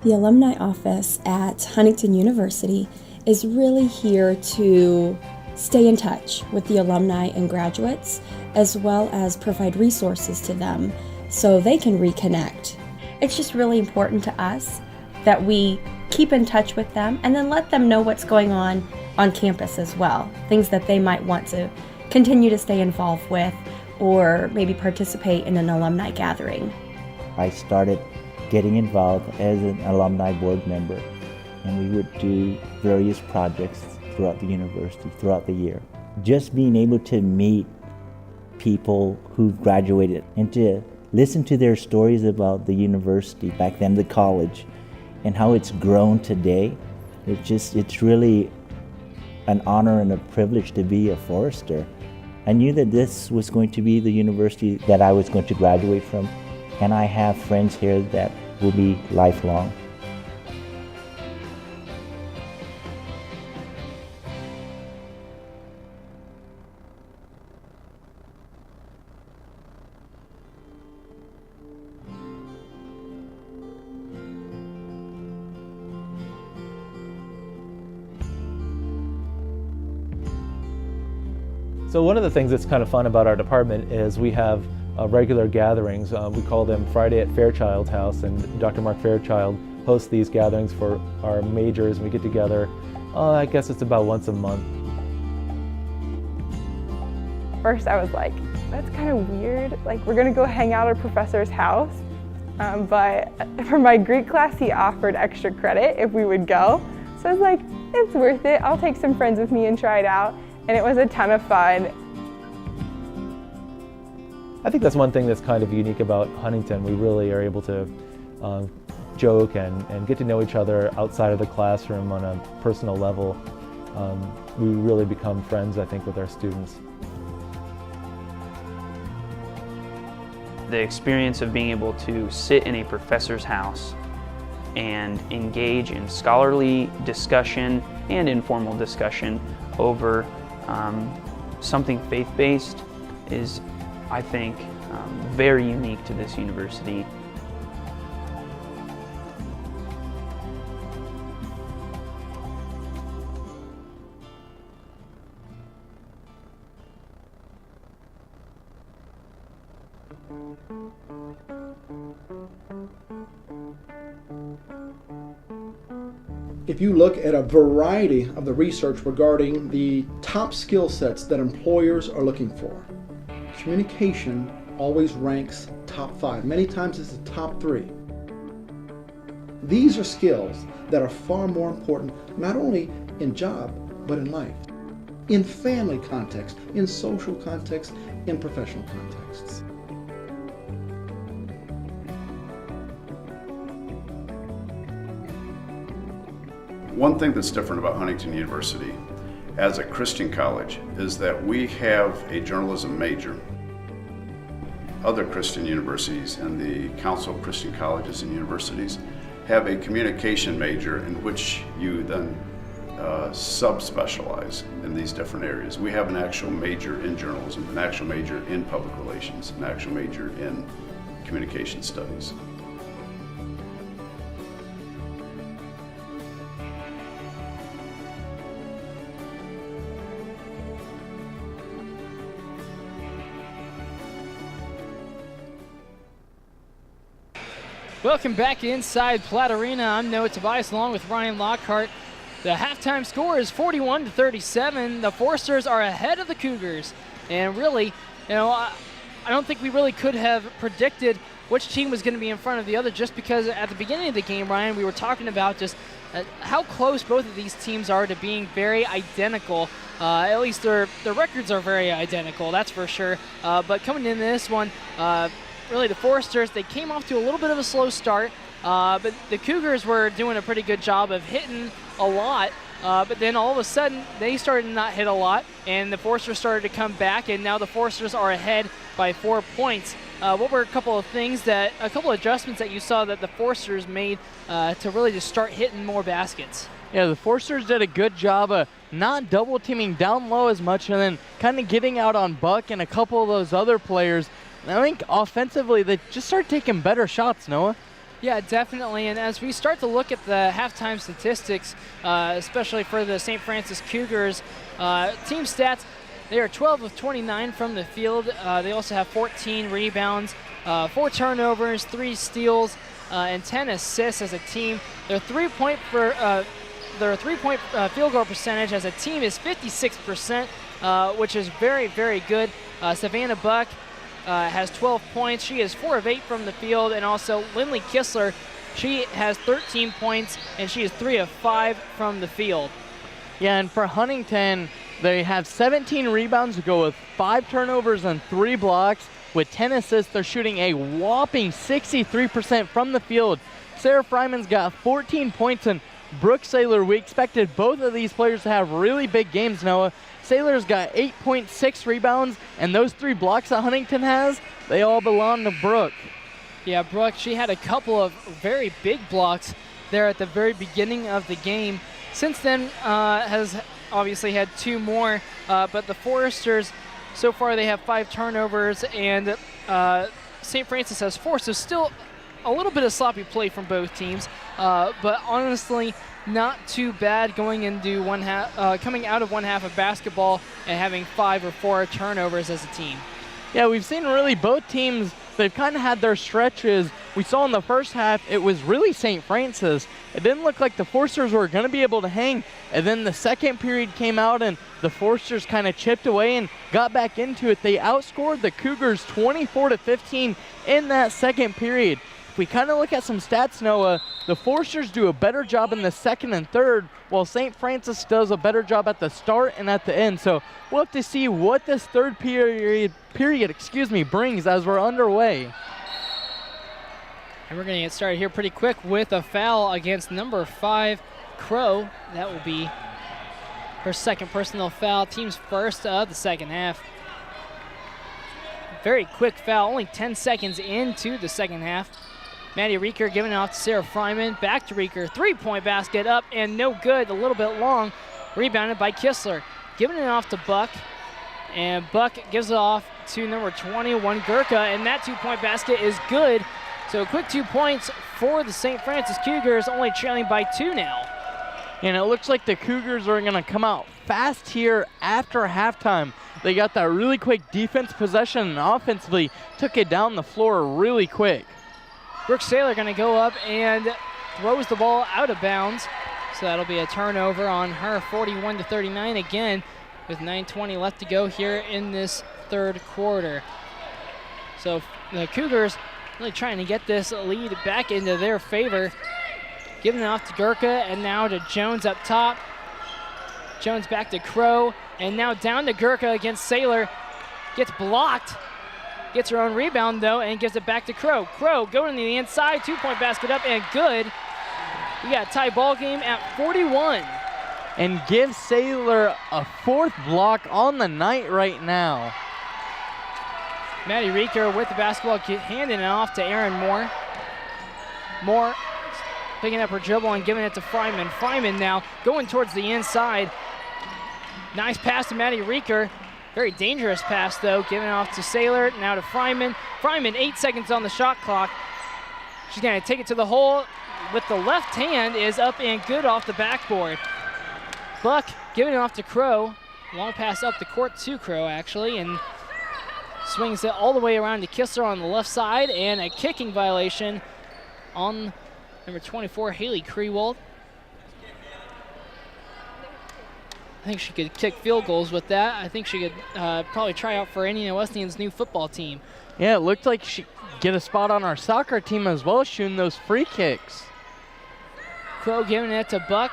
The alumni office at Huntington University is really here to stay in touch with the alumni and graduates, as well as provide resources to them so they can reconnect. It's just really important to us that we keep in touch with them and then let them know what's going on campus as well, things that they might want to continue to stay involved with or maybe participate in an alumni gathering. I started getting involved as an alumni board member, and we would do various projects throughout the university, throughout the year. Just being able to meet people who graduated and to listen to their stories about the university, back then the college, and how it's grown today, it's really an honor and a privilege to be a Forester. I knew that this was going to be the university that I was going to graduate from, and I have friends here that will be lifelong. So one of the things that's kind of fun about our department is we have regular gatherings. We call them Friday at Fairchild's house, and Dr. Mark Fairchild hosts these gatherings for our majors. We get together, I guess it's about once a month. First I was like, that's kind of weird, like we're gonna go hang out at a professor's house, but for my Greek class he offered extra credit if we would go. So I was like, it's worth it, I'll take some friends with me and try it out. And it was a ton of fun. I think that's one thing that's kind of unique about Huntington. We really are able to joke and get to know each other outside of the classroom on a personal level. We really become friends, I think, with our students. the experience of being able to sit in a professor's house and engage in scholarly discussion and informal discussion over something faith-based is, I think, very unique to this university. If you look at a variety of the research regarding the top skill sets that employers are looking for, communication always ranks top 5. Many times it's the top 3. These are skills that are far more important, not only in job, but in life, in family context, in social context, in professional contexts. One thing that's different about Huntington University as a Christian college is that we have a journalism major. Other Christian universities and the Council of Christian Colleges and Universities have a communication major in which you then sub-specialize in these different areas. We have an actual major in journalism, an actual major in public relations, an actual major in communication studies. Welcome back inside Platt Arena. I'm Noah Tobias along with Ryan Lockhart. The halftime score is 41-37. The Forsters are ahead of the Cougars. And really, I don't think we really could have predicted which team was going to be in front of the other, just because at the beginning of the game, Ryan, we were talking about just how close both of these teams are to being very identical. At least their records are very identical, that's for sure. But coming into this one, really, the Forsters, they came off to a little bit of a slow start, but the Cougars were doing a pretty good job of hitting a lot, but then all of a sudden, they started to not hit a lot, and the Forsters started to come back, and now the Forsters are ahead by 4 points. What were a couple of adjustments that you saw that the Forsters made to really just start hitting more baskets? Yeah, the Forsters did a good job of not double teaming down low as much, and then kind of getting out on Buck and a couple of those other players. I think offensively, they just start taking better shots, Noah. Yeah, definitely. And as we start to look at the halftime statistics, especially for the St. Francis Cougars, team stats, they are 12 of 29 from the field. They also have 14 rebounds, 4 turnovers, 3 steals, and 10 assists as a team. Their three-point field goal percentage as a team is 56%, which is very, very good. Savannah Buck has 12 points. She is 4 of 8 from the field. And also Lindley Kistler, she has 13 points, and she is 3 of 5 from the field. Yeah, and for Huntington, they have 17 rebounds to go with 5 turnovers and 3 blocks. With 10 assists, they're shooting a whopping 63% from the field. Sarah Fryman's got 14 points, and Brooke Saylor, we expected both of these players to have really big games, Noah. Saylor's got 8.6 rebounds, and those 3 blocks that Huntington has, they all belong to Brooke. Yeah, Brooke, she had a couple of very big blocks there at the very beginning of the game. Since then, has obviously had 2 more, but the Foresters, so far they have 5 turnovers, and St. Francis has 4, so still a little bit of sloppy play from both teams, but honestly, not too bad going into coming out of one half of basketball and having 5 or 4 turnovers as a team. Yeah, we've seen really both teams, they've kind of had their stretches. We saw in the first half, it was really St. Francis. It didn't look like the Forsters were going to be able to hang. And then the second period came out, and the Forsters kind of chipped away and got back into it. They outscored the Cougars 24-15 in that second period. If we kind of look at some stats, Noah, the Forsters do a better job in the second and third, while St. Francis does a better job at the start and at the end. So we'll have to see what this third period brings as we're underway. And we're going to get started here pretty quick with a foul against number 5, Crow. That will be her second personal foul, team's first of the second half. very quick foul, only 10 seconds into the second half. Maddie Reeker giving it off to Sarah Fryman. Back to Reeker. Three-point basket up and no good. A little bit long. Rebounded by Kistler. Giving it off to Buck. And Buck gives it off to number 21, Gurka. And that two-point basket is good. So a quick 2 points for the St. Francis Cougars, only trailing by 2 now. And it looks like the Cougars are going to come out fast here after halftime. They got that really quick defense possession and offensively took it down the floor really quick. Brooke Saylor going to go up and throws the ball out of bounds. So that'll be a turnover on her, 41-39 again, with 9:20 left to go here in this third quarter. So the Cougars really trying to get this lead back into their favor. Giving it off to Gurka and now to Jones up top. Jones back to Crow and now down to Gurka against Saylor. Gets blocked. Gets her own rebound, though, and gives it back to Crow. Crow going to the inside, two-point basket up, and good. We got a tie ball game at 41. And gives Saylor a fourth block on the night right now. Maddie Reeker with the basketball, handing it off to Aaron Moore. Moore picking up her dribble and giving it to Fryman. Fryman now going towards the inside. Nice pass to Maddie Reeker. Very dangerous pass, though, giving off to Saylor, now to Fryman. Fryman, 8 seconds on the shot clock. She's going to take it to the hole with the left hand, is up and good off the backboard. Buck giving it off to Crow. Long pass up the court to Crow, actually, and swings it all the way around to Kistler on the left side, and a kicking violation on number 24, Haley Krewald. I think she could kick field goals with that. I think she could probably try out for Indiana Wesleyan's new football team. Yeah, it looked like she could get a spot on our soccer team as well, shooting those free kicks. Crow giving it to Buck.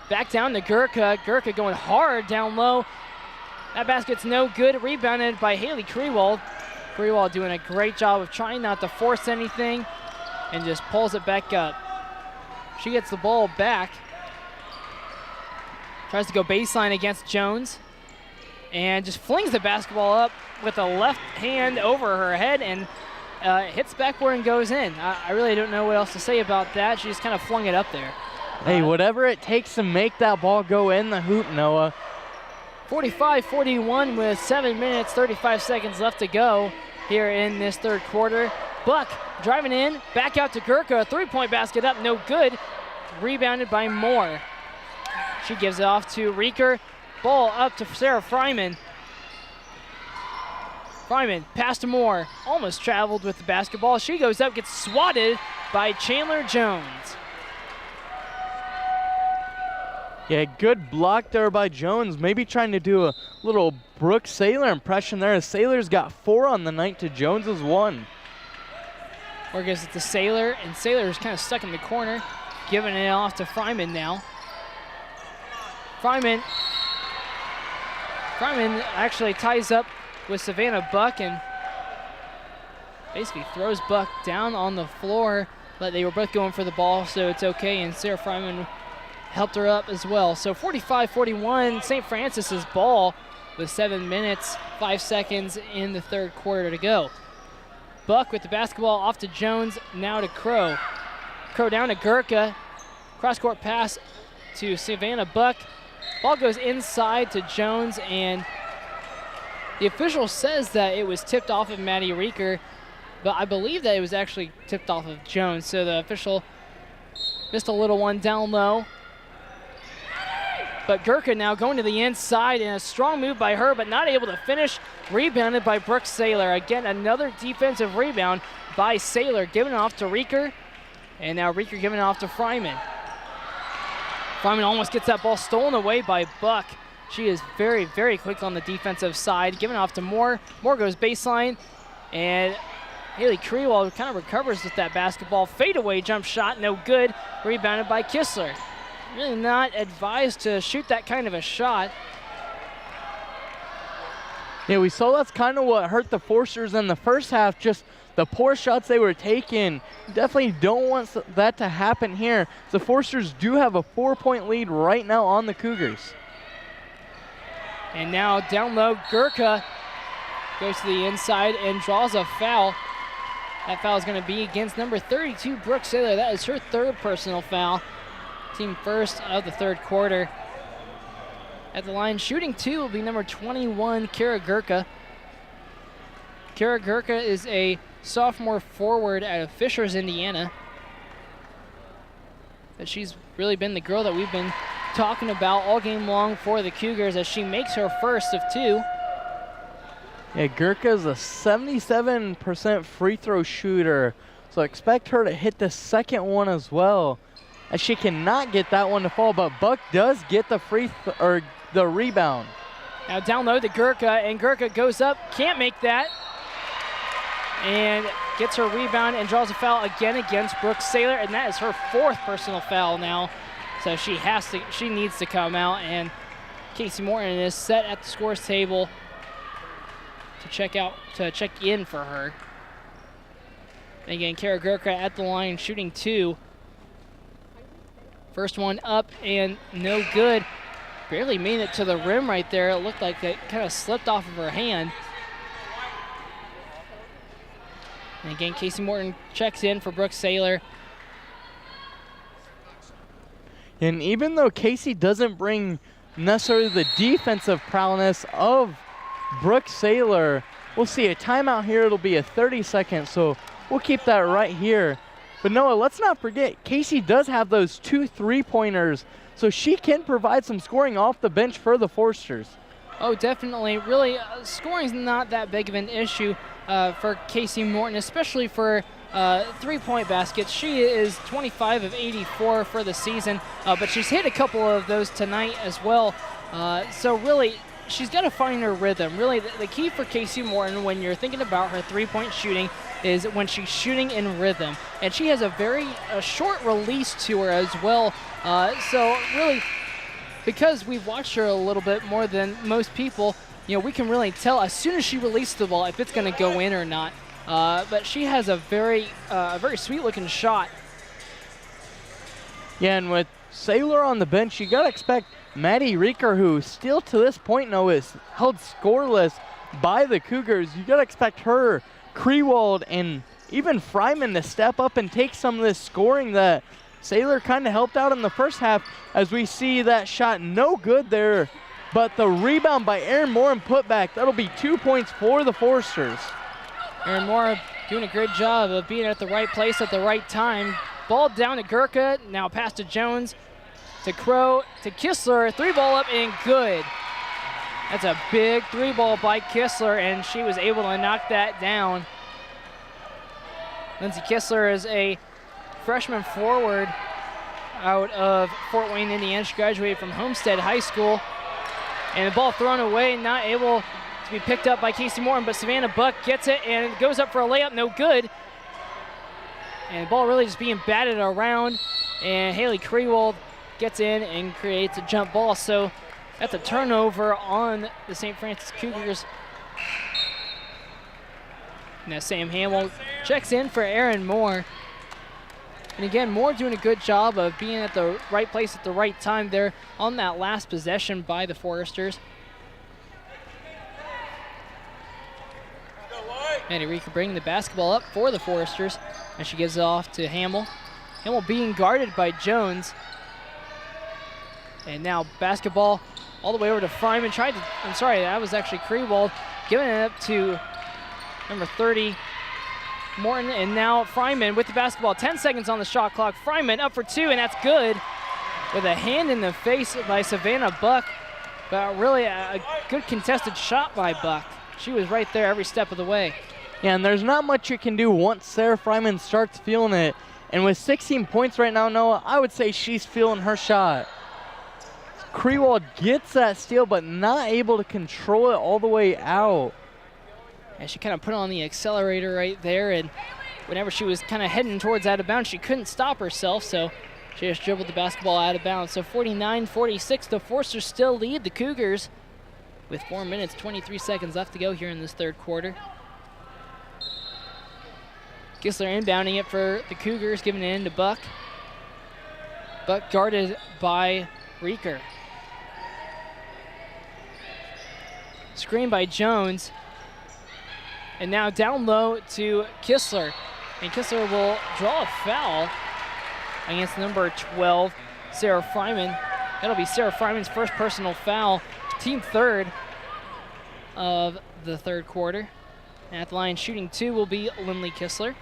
Back down to Gurka. Gurka going hard down low. That basket's no good. Rebounded by Haley Krewald. Krewald doing a great job of trying not to force anything and just pulls it back up. She gets the ball back. Tries to go baseline against Jones and just flings the basketball up with a left hand over her head and hits backboard and goes in. I really don't know what else to say about that. She just kind of flung it up there. Hey, whatever it takes to make that ball go in the hoop, Noah. 45-41 with 7 minutes, 35 seconds left to go here in this third quarter. Buck driving in, back out to Gurka. Three-point basket up, no good. Rebounded by Moore. She gives it off to Reeker. Ball up to Sarah Fryman. Fryman, pass to Moore. Almost traveled with the basketball. She goes up, gets swatted by Chandler Jones. Yeah, good block there by Jones. Maybe trying to do a little Brooke Saylor impression there. Saylor's got 4 on the night to Jones's 1. Moore gives it to Saylor, and Saylor is kind of stuck in the corner. Giving it off to Fryman now. Fryman actually ties up with Savannah Buck and basically throws Buck down on the floor, but they were both going for the ball, so it's okay, and Sarah Fryman helped her up as well. So 45-41, St. Francis's ball with 7 minutes, 5 seconds in the third quarter to go. Buck with the basketball off to Jones, now to Crow. Crow down to Gurka. Cross-court pass to Savannah Buck. Ball goes inside to Jones, and the official says that it was tipped off of Maddie Reeker, but I believe that it was actually tipped off of Jones, so the official missed a little one down low. But Gurka now going to the inside, and a strong move by her, but not able to finish. Rebounded by Brooke Saylor. Again, another defensive rebound by Saylor, giving it off to Reeker, and now Reeker giving it off to Fryman. Fryman almost gets that ball stolen away by Buck. She is very, very quick on the defensive side. Giving it off to Moore. Moore goes baseline, and Haley Krewald kind of recovers with that basketball. Fadeaway jump shot, no good. Rebounded by Kistler. Really not advised to shoot that kind of a shot. Yeah, we saw that's kind of what hurt the Forsters in the first half, just the poor shots they were taking. Definitely don't want that to happen here. The Forsters do have a 4-point lead right now on the Cougars. And now down low, Gurka goes to the inside and draws a foul. That foul is going to be against number 32, Brooke Saylor. That is her third personal foul. Team first of the third quarter. At the line, shooting 2 will be number 21, Kara Gurka. Kara Gurka is a sophomore forward out of Fishers, Indiana. But she's really been the girl that we've been talking about all game long for the Cougars as she makes her first of 2. Yeah, Gurka's a 77% free throw shooter, so expect her to hit the second one as well. As she cannot get that one to fall, but Buck does get the the rebound. Now down low to Gurka, and Gurka goes up, can't make that, and gets her rebound and draws a foul again against Brooke Saylor, and that is her 4th personal foul now. So she needs to come out, and Casey Morton is set at the scores table to check in for her. And again, Kara Gurka at the line, shooting 2. First one up and no good. Barely made it to the rim right there. It looked like it kind of slipped off of her hand. And again, Casey Morton checks in for Brooke Saylor. And even though Casey doesn't bring necessarily the defensive prowess of Brooke Saylor, we'll see a timeout here. It'll be a 30-second, so we'll keep that right here. But Noah, let's not forget, Casey does have those 2 3-pointers, so she can provide some scoring off the bench for the Forsters. Oh, definitely. Really, scoring's not that big of an issue for Casey Morton, especially for 3-point baskets. She is 25 of 84 for the season, but she's hit a couple of those tonight as well. So really, she's got to find her rhythm. Really, the key for Casey Morton when you're thinking about her 3-point shooting is when she's shooting in rhythm. And she has a very short release to her as well. So really, because we've watched her a little bit more than most people, we can really tell as soon as she releases the ball if it's going to go in or not. But she has a very sweet-looking shot. Yeah, and with Saylor on the bench, you got to expect Maddie Reeker, who still to this point, Noah, is held scoreless by the Cougars. You got to expect her, Krewald, and even Fryman to step up and take some of this scoring that Saylor kind of helped out in the first half, as we see that shot no good there. But the rebound by Erin Moore and putback, that'll be 2 points for the Forsters. Erin Moore doing a great job of being at the right place at the right time. Ball down to Gurka, now pass to Jones, to Crow, to Kistler, 3-ball up and good. That's a big 3-ball by Kistler, and she was able to knock that down. Lindsey Kistler is a freshman forward out of Fort Wayne, Indiana. She graduated from Homestead High School. And the ball thrown away, not able to be picked up by Casey Morton, but Savannah Buck gets it and goes up for a layup, no good. And the ball really just being batted around, and Haley Krewald gets in and creates a jump ball. So that's a turnover on the St. Francis Cougars. Now Sam Hamill checks in for Erin Moore. And again, Moore doing a good job of being at the right place at the right time there on that last possession by the Foresters. Maddie Reeker bringing the basketball up for the Foresters, and she gives it off to Hamill. Hamill being guarded by Jones. And now basketball all the way over to Fryman. That was actually Krewald giving it up to number 30, Morton, and now Fryman with the basketball. 10 seconds on the shot clock. Fryman up for 2, and that's good. With a hand in the face by Savannah Buck. But really a good contested shot by Buck. She was right there every step of the way. Yeah, and there's not much you can do once Sarah Fryman starts feeling it. And with 16 points right now, Noah, I would say she's feeling her shot. Krewald gets that steal, but not able to control it all the way out. And she kind of put on the accelerator right there, and whenever she was kind of heading towards out of bounds, she couldn't stop herself, so she just dribbled the basketball out of bounds. So 49-46, the Forsters still lead the Cougars with 4 minutes, 23 seconds left to go here in this third quarter. Kistler inbounding it for the Cougars, giving it in to Buck. Buck guarded by Reeker. Screen by Jones. And now down low to Kistler. And Kistler will draw a foul against number 12, Sarah Fryman. That'll be Sarah Fryman's first personal foul, team third of the third quarter. And at the line shooting 2 will be Lindley Kistler.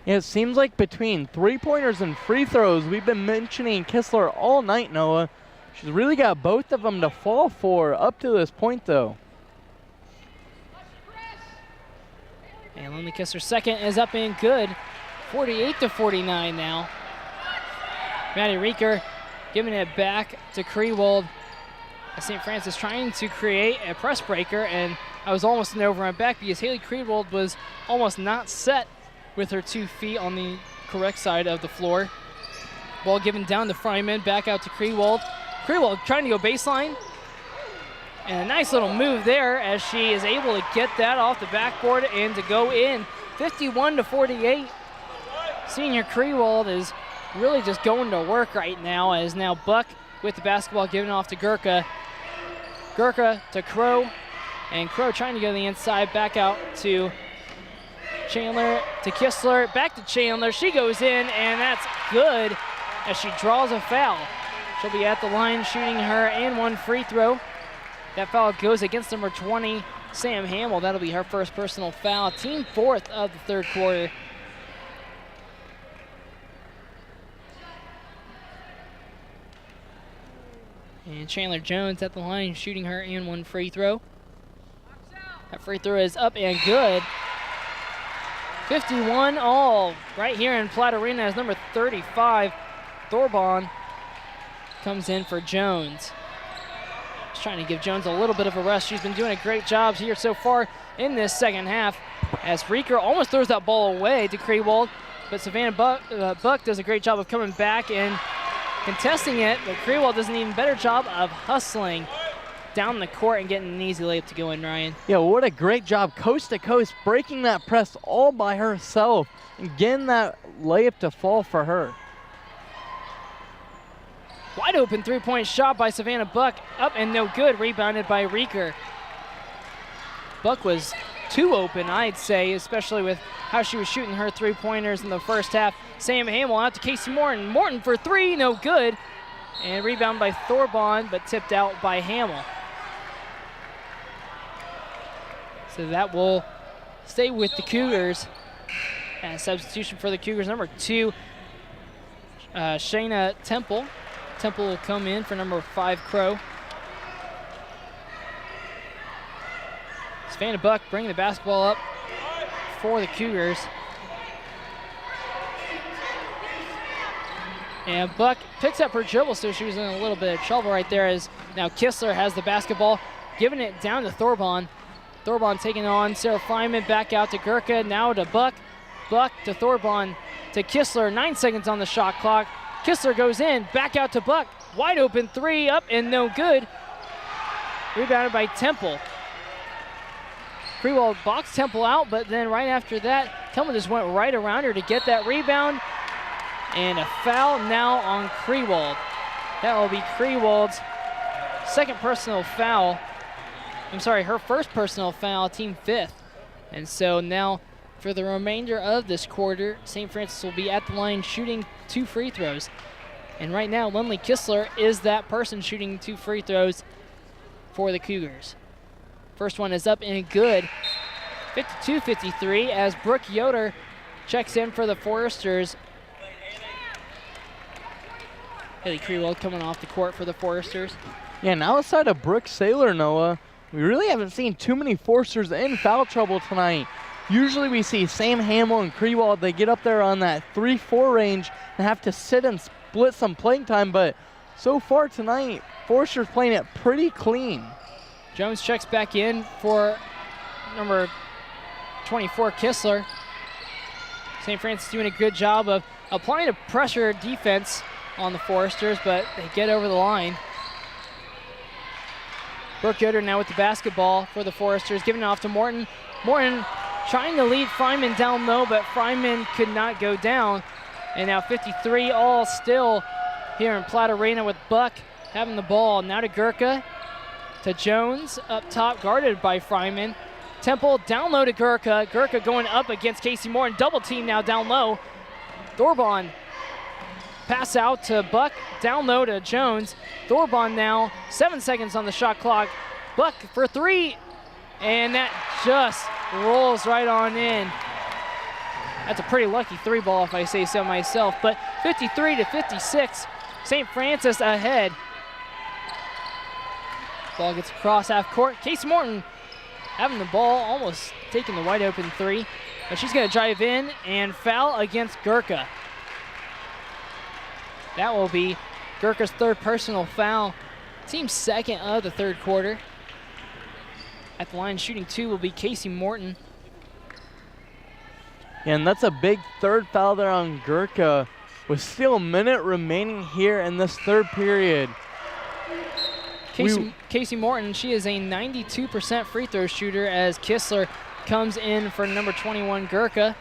Yeah, it seems like between three-pointers and free throws, we've been mentioning Kistler all night, Noah. She's really got both of them to fall for up to this point, though. And Lindley Kistler's second is up and good. 48-49 now. Maddie Reeker giving it back to Krewald. St. Francis trying to create a press breaker, and I was almost an over and back because Haley Krewald was almost not set with her 2 feet on the correct side of the floor. Ball given down to Fryman, back out to Krewald. Krewald trying to go baseline. And a nice little move there as she is able to get that off the backboard and to go in. 51-48. Senior Krewald is really just going to work right now, as now Buck with the basketball given off to Gurka. Gurka to Crow, and Crow trying to go to the inside, back out to Chandler, to Kistler, back to Chandler. She goes in, and that's good as she draws a foul. She'll be at the line shooting her and 1 free throw. That foul goes against number 20, Sam Hamill. That'll be her first personal foul. Team 4th of the third quarter. And Chandler Jones at the line shooting her and 1 free throw. That free throw is up and good. 51 all right here in Platte Arena as number 35, Thorbon, comes in for Jones. Just trying to give Jones a little bit of a rest. She's been doing a great job here so far in this second half, as Reeker almost throws that ball away to Krewald, but Savannah Buck does a great job of coming back and contesting it, but Krewald does an even better job of hustling down the court and getting an easy layup to go in, Ryan. Yeah, what a great job, coast to coast, breaking that press all by herself and getting that layup to fall for her. Wide open three-point shot by Savannah Buck, up and no good, rebounded by Reeker. Buck was too open, I'd say, especially with how she was shooting her three-pointers in the first half. Sam Hamill out to Casey Morton. Morton for 3, no good. And rebound by Thorbon, but tipped out by Hamill. So that will stay with the Cougars. And a substitution for the Cougars, number 2, Shayna Temple. Temple will come in for number 5, Crow. Savannah Buck bringing the basketball up for the Cougars. And Buck picks up her dribble, so she was in a little bit of trouble right there, as now Kistler has the basketball, giving it down to Thorbon. Thorbon taking on Sarah Fryman, back out to Gurka, now to Buck. Buck to Thorbon to Kistler, 9 seconds on the shot clock. Kistler goes in, back out to Buck. Wide open 3, up and no good. Rebounded by Temple. Krewald boxed Temple out, but then right after that, Temple just went right around her to get that rebound. And a foul now on Krewald. That will be Krewald's second personal foul. I'm sorry, her first personal foul, team 5th. And so now for the remainder of this quarter, St. Francis will be at the line shooting 2 free throws. And right now, Lindley Kistler is that person shooting 2 free throws for the Cougars. First one is up and good. 52-53 as Brooke Yoder checks in for the Foresters. Haley Krewald coming off the court for the Foresters. Yeah, and outside of Brooke Saylor, Noah, we really haven't seen too many Foresters in foul trouble tonight. Usually we see Sam Hamill and Krewald, they get up there on that 3-4 range and have to sit and split some playing time, but so far tonight, Forster's playing it pretty clean. Jones checks back in for number 24, Kistler. St. Francis doing a good job of applying a pressure defense on the Foresters, but they get over the line. Brooke Yoder now with the basketball for the Foresters, giving it off to Morton. Morton trying to lead Fryman down low, but Fryman could not go down. And now 53 all still here in Platte Arena with Buck having the ball. Now to Gurka, to Jones up top, guarded by Fryman. Temple down low to Gurkha. Gurkha going up against Casey Morton. Double team now down low. Thorbon pass out to Buck. Down low to Jones. Thorbon now 7 seconds on the shot clock. Buck for three. And that just rolls right on in. That's a pretty lucky three ball if I say so myself. But 53-56, St. Francis ahead. Ball gets across half court. Casey Morton having the ball, almost taking the wide open three. But she's gonna drive in and foul against Gurkha. That will be Gurkha's third personal foul. Team second of the third quarter. At the line shooting two will be Casey Morton. And that's a big third foul there on Gurkha with still a minute remaining here in this third period. Casey Morton, she is a 92% free throw shooter as Kistler comes in for number 21 Gurkha.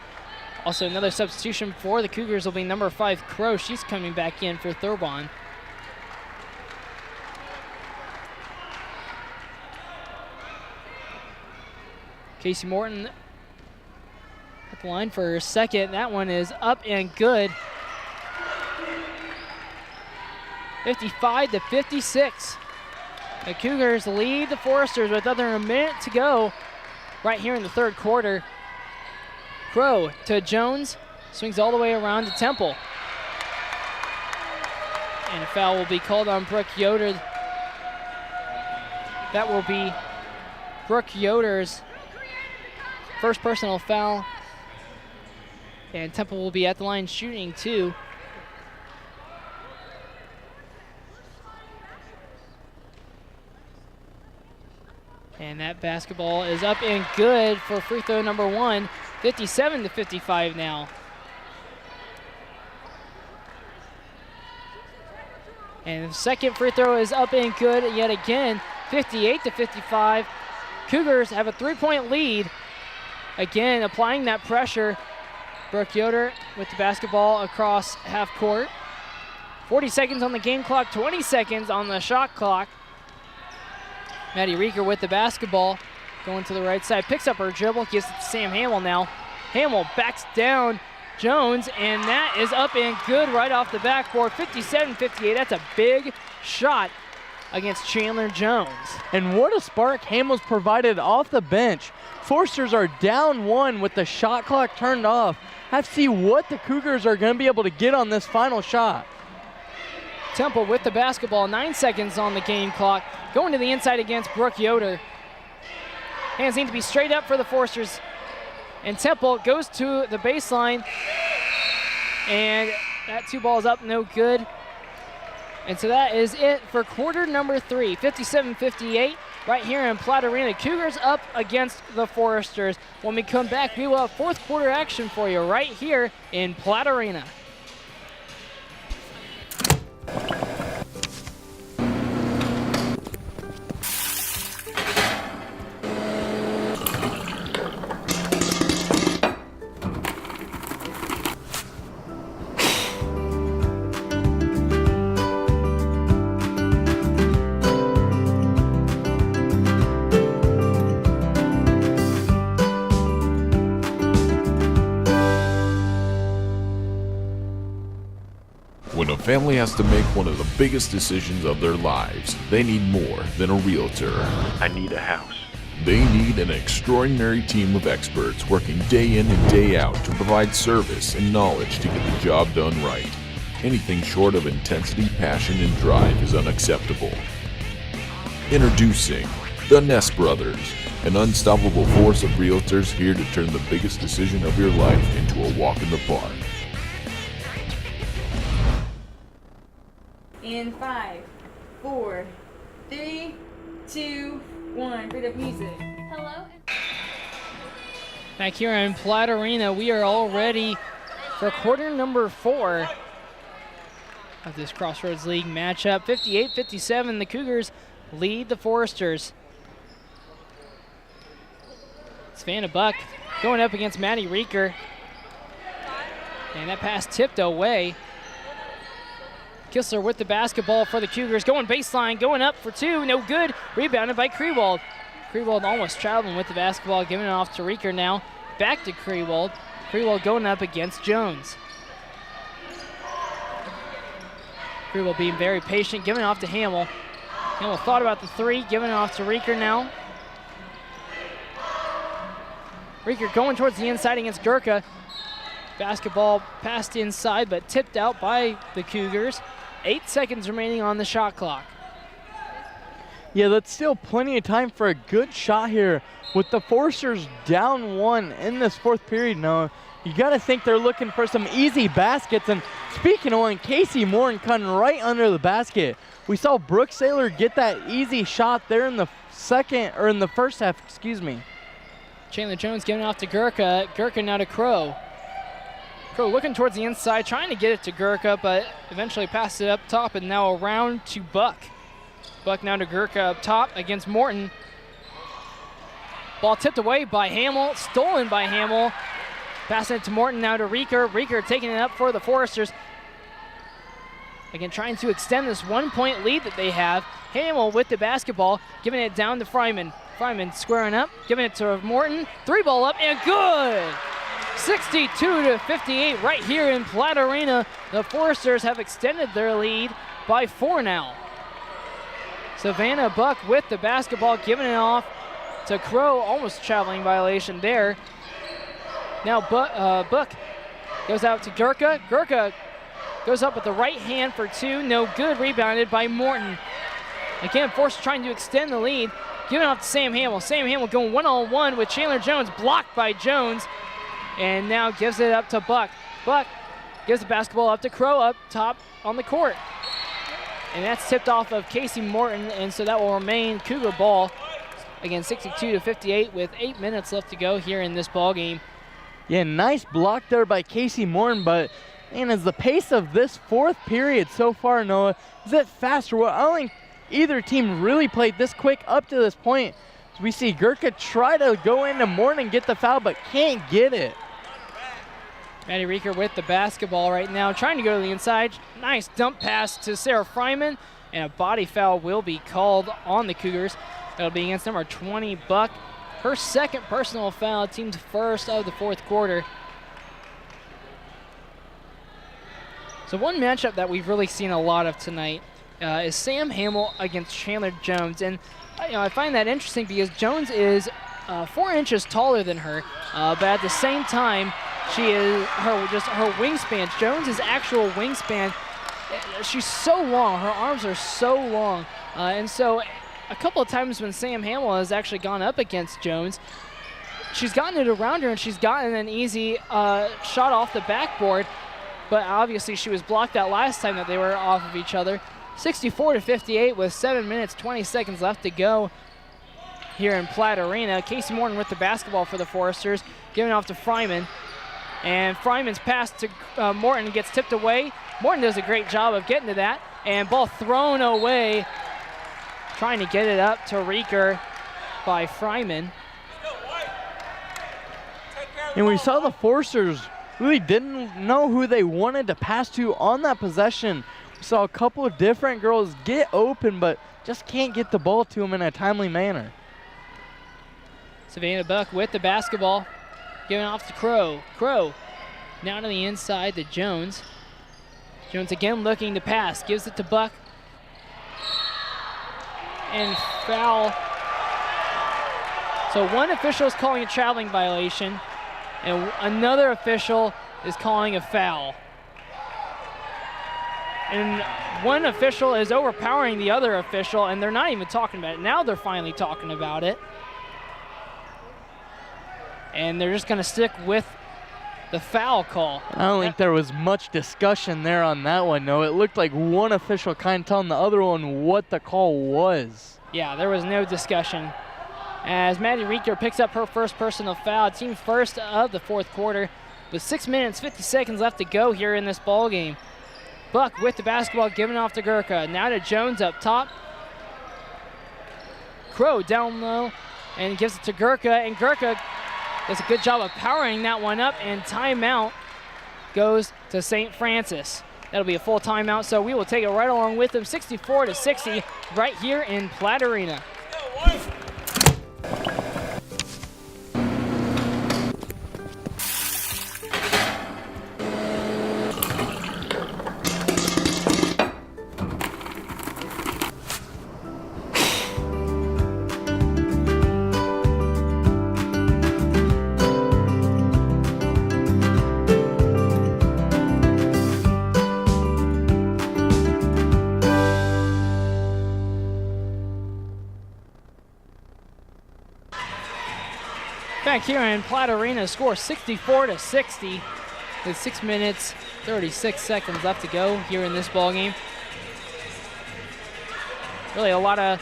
Also another substitution for the Cougars will be number 5 Crow. She's coming back in for Thorbon. Casey Morton at the line for her second. That one is up and good. 55-56. The Cougars lead the Foresters with under a minute to go right here in the third quarter. Crow to Jones, swings all the way around to Temple. And a foul will be called on Brooke Yoder. That will be Brooke Yoder's first personal foul. And Temple will be at the line shooting two. And that basketball is up and good for free throw number one. 57-55 now. And the second free throw is up and good yet again. 58-55. Cougars have a 3-point lead. Again, applying that pressure. Brooke Yoder with the basketball across half court. 40 seconds on the game clock, 20 seconds on the shot clock. Maddie Rieger with the basketball, going to the right side, picks up her dribble, gives it to Sam Hamill now. Hamill backs down Jones, and that is up and good right off the backboard. 57-58, that's a big shot against Chandler Jones. And what a spark Hamill's provided off the bench. Foresters are down one with the shot clock turned off. Have to see what the Cougars are going to be able to get on this final shot. Temple with the basketball, 9 seconds on the game clock. Going to the inside against Brooke Yoder. Hands need to be straight up for the Foresters. And Temple goes to the baseline. And that two balls up, no good. And so that is it for quarter number 3, 57-58. Right here in Platte Arena, Cougars up against the Foresters. When we come back, we will have fourth quarter action for you right here in Platte Arena. When a family has to make one of the biggest decisions of their lives, they need more than a realtor. I need a house. They need an extraordinary team of experts working day in and day out to provide service and knowledge to get the job done right. Anything short of intensity, passion, and drive is unacceptable. Introducing the Ness Brothers, an unstoppable force of realtors here to turn the biggest decision of your life into a walk in the park. In 5, 4, 3, 2, 1. Bit of music. Hello. Back here in Platte Arena, we are all ready for quarter number 4 of this Crossroads League matchup. 58-57, the Cougars lead the Foresters. Savannah Buck going up against Maddie Rieker. And that pass tipped away. Kistler with the basketball for the Cougars, going baseline, going up for two, no good. Rebounded by Krewald. Krewald almost traveling with the basketball, giving it off to Rieker now. Back to Krewald. Krewald going up against Jones. Krewald being very patient, giving it off to Hamill. Hamill thought about the three, giving it off to Rieker now. Rieker going towards the inside against Gurka. Basketball passed inside, but tipped out by the Cougars. 8 seconds remaining on the shot clock. Yeah, that's still plenty of time for a good shot here with the Foresters down 1 in this fourth period now. You got to think they're looking for some easy baskets. And speaking of one, Casey Morton cutting right under the basket. We saw Brooke Saylor get that easy shot there in the first half, excuse me. Chandler Jones giving it off to Gurka. Gurka now to Crow. Crow looking towards the inside, trying to get it to Gurka, but eventually passed it up top, and now around to Buck. Buck now to Gurka up top against Morton. Ball tipped away by Hamill, stolen by Hamill. Passing it to Morton, now to Rieker. Rieker taking it up for the Foresters. Again, trying to extend this 1-point lead that they have. Hamill with the basketball, giving it down to Fryman. Fryman squaring up, giving it to Morton. 3-ball up, and good! 62-58 right here in Platt Arena. The Foresters have extended their lead by 4 now. Savannah Buck with the basketball, giving it off to Crow. Almost traveling violation there. Now Buck goes out to Gurka. Gurka goes up with the right hand for 2. No good. Rebounded by Morton. Again, Forster trying to extend the lead. Giving it off to Sam Hamill. Sam Hamill going one-on-one with Chandler Jones. Blocked by Jones. And now gives it up to Buck. Buck gives the basketball up to Crow up top on the court. And that's tipped off of Casey Morton, and so that will remain Cougar ball. Again, 62-58 with 8 minutes left to go here in this ball game. Yeah, nice block there by Casey Morton, but man, as the pace of this fourth period so far, Noah, is it faster? Well, I don't think either team really played this quick up to this point. We see Gurka try to go into Morton and get the foul, but can't get it. Maddie Rieker with the basketball right now, trying to go to the inside. Nice dump pass to Sarah Fryman, and a body foul will be called on the Cougars. That'll be against number 20, Buck. Her second personal foul, team's first of the fourth quarter. So one matchup that we've really seen a lot of tonight is Sam Hamill against Chandler Jones. And I find that interesting because Jones is 4 inches taller than her, but at the same time, she is her wingspan. Jones' actual wingspan, she's so long. Her arms are so long, and so a couple of times when Sam Hamill has actually gone up against Jones, she's gotten it around her and she's gotten an easy shot off the backboard, but obviously she was blocked that last time that they were off of each other. 64-58 with 7 minutes, 20 seconds left to go here in Platt Arena. Casey Morton with the basketball for the Foresters, giving off to Fryman. And Fryman's pass to Morton gets tipped away. Morton does a great job of getting to that, and ball thrown away. Trying to get it up to Rieker by Fryman. And we saw the Foresters really didn't know who they wanted to pass to on that possession. We saw a couple of different girls get open, but just can't get the ball to them in a timely manner. Savannah Buck with the basketball, giving off to Crow. Crow now to the inside to Jones. Jones again looking to pass, gives it to Buck. And foul. So one official is calling a traveling violation, and another official is calling a foul. And one official is overpowering the other official, and they're not even talking about it. Now they're finally talking about it. And they're just going to stick with the foul call. I don't think there was much discussion there on that one, no. It looked like one official kind of telling the other one what the call was. Yeah, there was no discussion. As Maddie Rieker picks up her first personal foul, team first of the fourth quarter, with 6 minutes, 50 seconds left to go here in this ball game. Buck with the basketball, giving off to Gurka. Now to Jones up top. Crow down low and gives it to Gurka, and Gurka does a good job of powering that one up, and timeout goes to St. Francis. That'll be a full timeout, so we will take it right along with them. 64-60 right here in Platt Arena. back here in Platte Arena. Score 64-60 with 6 minutes, 36 seconds left to go here in this ball game. Really a lot of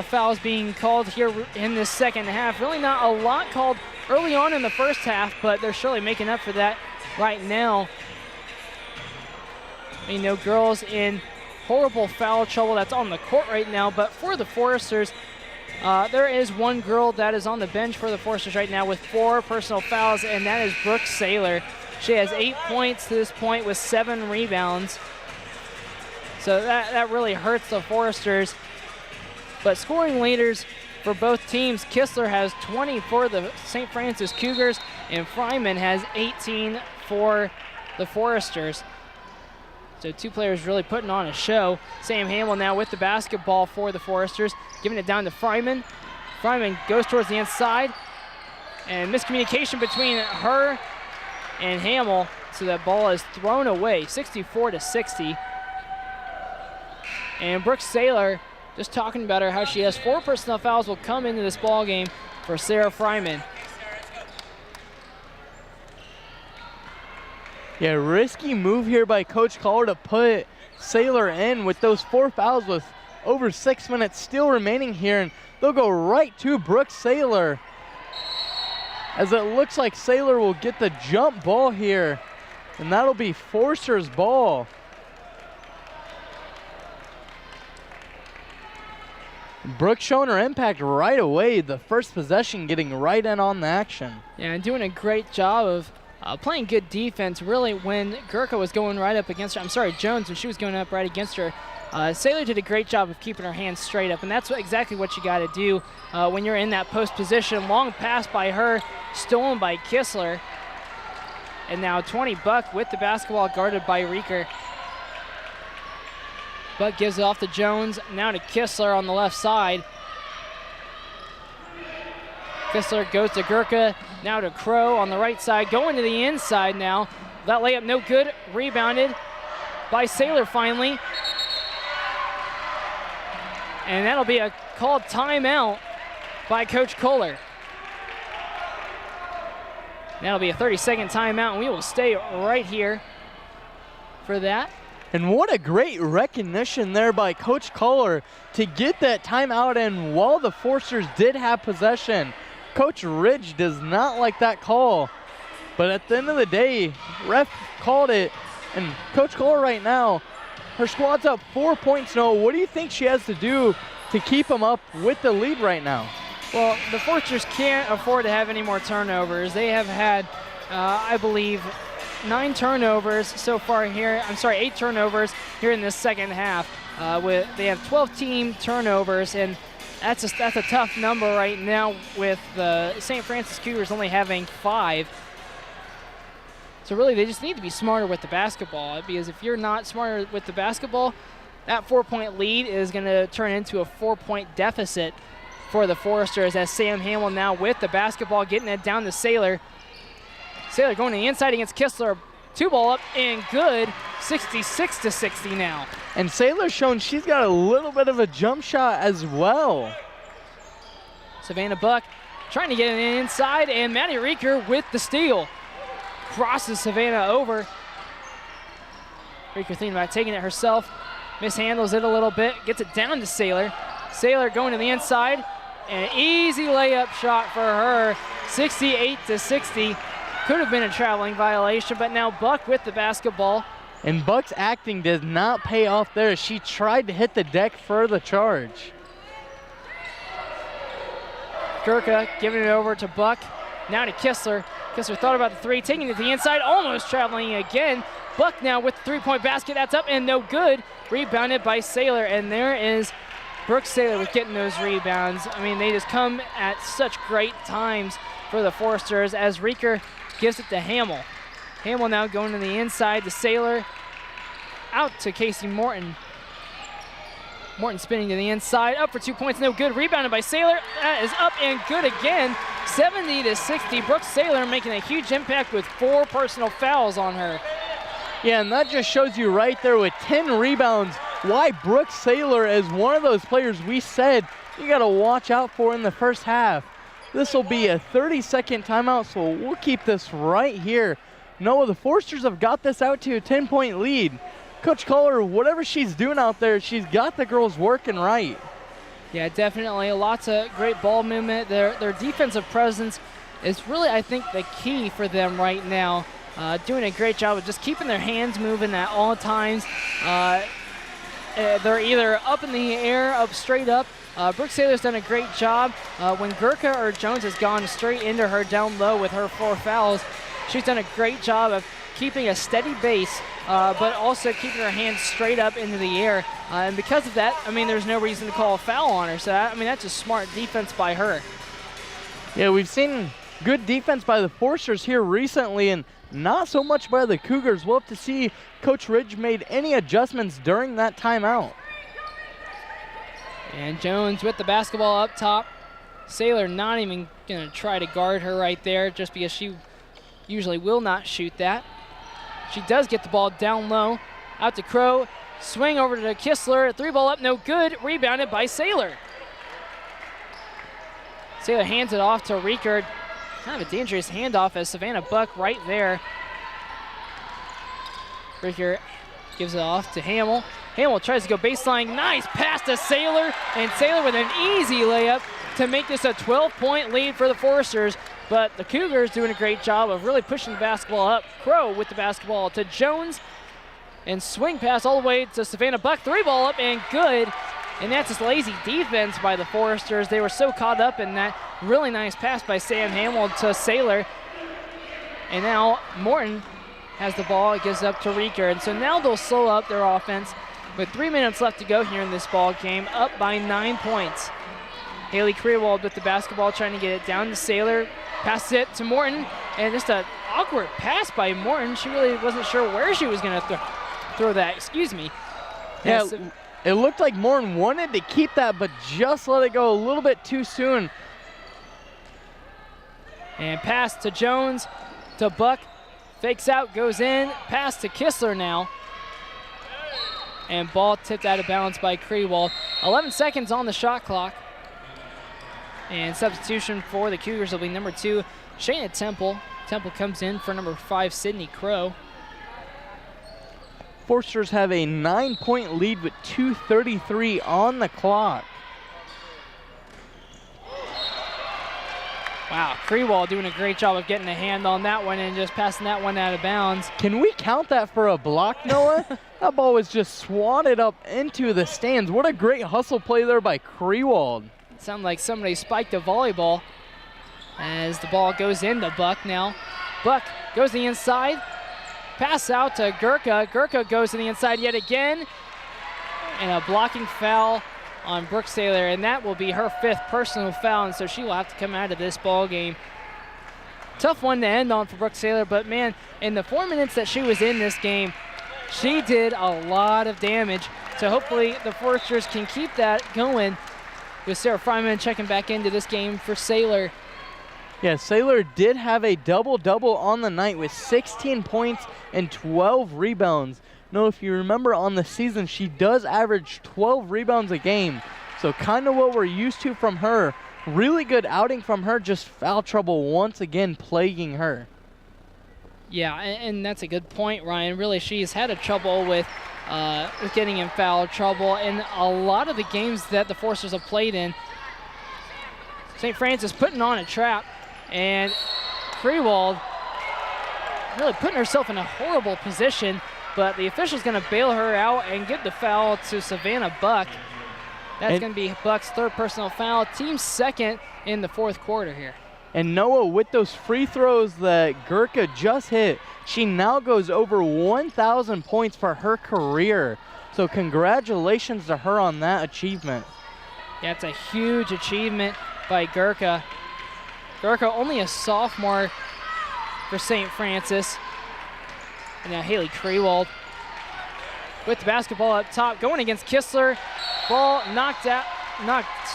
fouls being called here in this second half. Really not a lot called early on in the first half, but they're surely making up for that right now. You know, girls in horrible foul trouble that's on the court right now, but for the Foresters, there is one girl that is on the bench for the Foresters right now with 4 personal fouls, and that is Brooke Saylor. She has 8 points to this point with 7 rebounds. So that really hurts the Foresters. But scoring leaders for both teams, Kistler has 20 for the St. Francis Cougars, and Fryman has 18 for the Foresters. So 2 players really putting on a show. Sam Hamill now with the basketball for the Foresters, giving it down to Fryman. Fryman goes towards the inside, and miscommunication between her and Hamill, so that ball is thrown away, 64-60. And Brooke Saylor, just talking about her, how she has 4 personal fouls will come into this ball game for Sarah Fryman. Yeah, risky move here by Coach Kohler to put Saylor in with those 4 fouls with over 6 minutes still remaining here, and they'll go right to Brooke Saylor, as it looks like Saylor will get the jump ball here, and that'll be Forster's ball. Brooke showing her impact right away, the first possession getting right in on the action. Yeah, and doing a great job of playing good defense, really, when Gurka was going right up against her. Jones, when she was going up right against her. Saylor did a great job of keeping her hands straight up, and that's exactly what you got to do when you're in that post position. Long pass by her, stolen by Kistler. And now 20 Buck with the basketball, guarded by Reeker. Buck gives it off to Jones, now to Kistler on the left side. Kistler goes to Gurka, now to Crow on the right side, going to the inside now. That layup no good, rebounded by Saylor finally. And that'll be a called timeout by Coach Kohler. That'll be a 30-second timeout, and we will stay right here for that. And what a great recognition there by Coach Kohler to get that timeout in while the Foresters did have possession. Coach Ridge does not like that call, but at the end of the day, ref called it, and Coach Kohler right now, her squad's up 4 points now. What do you think she has to do to keep them up with the lead right now? Well, the Foresters can't afford to have any more turnovers. They have had, I believe, 9 turnovers so far here. 8 turnovers here in this second half. They have 12 team turnovers, and that's a tough number right now with the St. Francis Cougars only having 5. So really, they just need to be smarter with the basketball, because if you're not smarter with the basketball, that 4-point lead is going to turn into a 4-point deficit for the Foresters, as Sam Hamill now with the basketball, getting it down to Saylor. Saylor going to the inside against Kistler. 2-ball up and good. 66-60 now. And Saylor's shown she's got a little bit of a jump shot as well. Savannah Buck trying to get it inside, and Maddie Reeker with the steal. Crosses Savannah over. Reeker thinking about taking it herself. Mishandles it a little bit. Gets it down to Saylor. Saylor going to the inside. An easy layup shot for her. 68-60. Could have been a traveling violation, but now Buck with the basketball. And Buck's acting does not pay off there. She tried to hit the deck for the charge. Gurka giving it over to Buck. Now to Kistler. Kistler thought about the 3, taking it to the inside, almost traveling again. Buck now with the 3-point basket. That's up and no good. Rebounded by Saylor, and there is Brooke Saylor with getting those rebounds. I mean, they just come at such great times for the Foresters, as Reeker gives it to Hamill. Hamill now going to the inside to Saylor. Out to Casey Morton. Morton spinning to the inside. Up for 2 points, no good. Rebounded by Saylor. That is up and good again. 70-60. Brooke Saylor making a huge impact with 4 personal fouls on her. Yeah, and that just shows you right there with 10 rebounds why Brooke Saylor is one of those players we said you got to watch out for in the first half. This will be a 30-second timeout, so we'll keep this right here. Noah, the Foresters have got this out to a 10-point lead. Coach Kohler, whatever she's doing out there, she's got the girls working right. Yeah, definitely. Lots of great ball movement. Their defensive presence is really, I think, the key for them right now. Doing a great job of just keeping their hands moving at all times. They're either up in the air, up straight up. Brooke Saylor's done a great job. When Gurka or Jones has gone straight into her down low with her 4 fouls, she's done a great job of keeping a steady base, but also keeping her hands straight up into the air. And because of that, I mean, there's no reason to call a foul on her. So, that's just smart defense by her. Yeah, we've seen good defense by the Foresters here recently, and not so much by the Cougars. We'll have to see Coach Ridge made any adjustments during that timeout. And Jones with the basketball up top. Saylor not even going to try to guard her right there just because she usually will not shoot that. She does get the ball down low. Out to Crow. Swing over to Kistler. 3-ball up, no good. Rebounded by Saylor. Saylor hands it off to Riekert. Kind of a dangerous handoff as Savannah Buck right there. Riekert gives it off to Hamill. Hamill tries to go baseline. Nice pass to Saylor. And Saylor with an easy layup to make this a 12-point lead for the Foresters. But the Cougars doing a great job of really pushing the basketball up. Crow with the basketball to Jones. And swing pass all the way to Savannah Buck. 3-ball up and good. And that's just lazy defense by the Foresters. They were so caught up in that really nice pass by Sam Hamill to Saylor. And now Morton has the ball. It gives up to Riekert. And so now they'll slow up their offense with 3 minutes left to go here in this ball game, up by 9 points. Haley Krewald with the basketball, trying to get it down to Saylor. Passes it to Morton, and just an awkward pass by Morton. She really wasn't sure where she was going to throw that. Excuse me. Yeah, it looked like Morton wanted to keep that, but just let it go a little bit too soon. And pass to Jones, to Buck. Fakes out, goes in. Pass to Kistler now. And ball tipped out of bounds by Krewald. 11 seconds on the shot clock. And substitution for the Cougars will be number 2, Shayna Temple. Temple comes in for number 5, Sydney Crow. Foresters have a 9-point lead with 2:33 on the clock. Wow, Krewald doing a great job of getting a hand on that one and just passing that one out of bounds. Can we count that for a block, Noah? That ball was just swatted up into the stands. What a great hustle play there by Krewald. Sounded like somebody spiked a volleyball as the ball goes into Buck now. Buck goes to the inside. Pass out to Gurka. Gurka goes to the inside yet again. And a blocking foul on Brooke Saylor, and that will be her 5th personal foul, and so she will have to come out of this ball game. Tough one to end on for Brooke Saylor, but man, in the 4 minutes that she was in this game, she did a lot of damage. So hopefully the Foresters can keep that going with Sarah Fryman checking back into this game for Saylor. Yeah, Saylor did have a double-double on the night with 16 points and 12 rebounds. No, if you remember on the season, she does average 12 rebounds a game. So kind of what we're used to from her. Really good outing from her, just foul trouble once again plaguing her. Yeah, and that's a good point, Ryan. Really, she's had a trouble with getting in foul trouble in a lot of the games that the Foresters have played in. St. Francis putting on a trap, and Krewald really putting herself in a horrible position, but the official's going to bail her out and give the foul to Savannah Buck. That's going to be Buck's 3rd personal foul, team 2nd in the 4th quarter here. And Noah, with those free throws that Gurka just hit, she now goes over 1,000 points for her career. So congratulations to her on that achievement. Yeah, it's a huge achievement by Gurka. Gurka only a sophomore for St. Francis. And now Haley Krewald with the basketball up top, going against Kistler. Ball knocked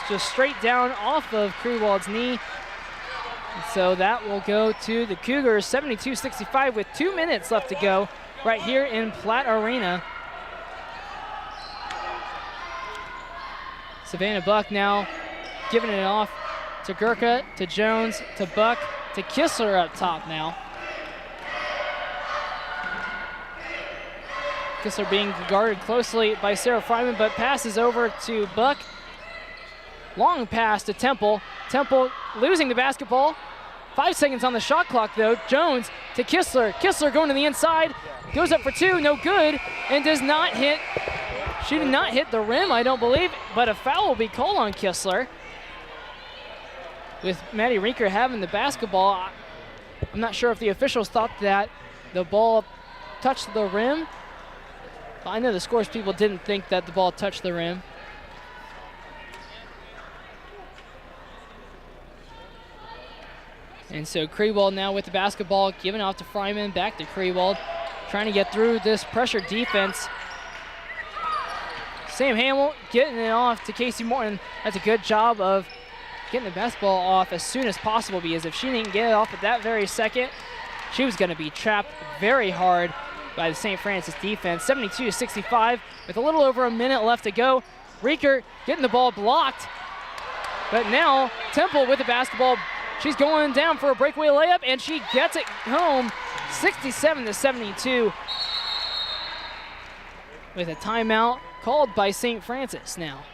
just straight down off of Krewald's knee. And so that will go to the Cougars, 72-65 with 2 minutes left to go right here in Platt Arena. Savannah Buck now giving it off to Gurka, to Jones, to Buck, to Kistler up top now. Kistler being guarded closely by Sarah Fryman, but passes over to Buck. Long pass to Temple. Temple losing the basketball. 5 seconds on the shot clock though. Jones to Kistler. Kistler going to the inside. Goes up for two, no good, and does not hit. She did not hit the rim, I don't believe, but a foul will be called on Kistler. With Maddie Rinker having the basketball, I'm not sure if the officials thought that the ball touched the rim. I know the scores people didn't think that the ball touched the rim. And so Krewald now with the basketball, giving off to Fryman, back to Krewald, trying to get through this pressure defense. Sam Hamill getting it off to Casey Morton. That's a good job of getting the basketball off as soon as possible, because if she didn't get it off at that very second, she was going to be trapped very hard by the St. Francis defense. 72-65 with a little over a minute left to go. Rinker getting the ball blocked, but now Temple with the basketball. She's going down for a breakaway layup, and she gets it home, 67-72, with a timeout called by St. Francis now.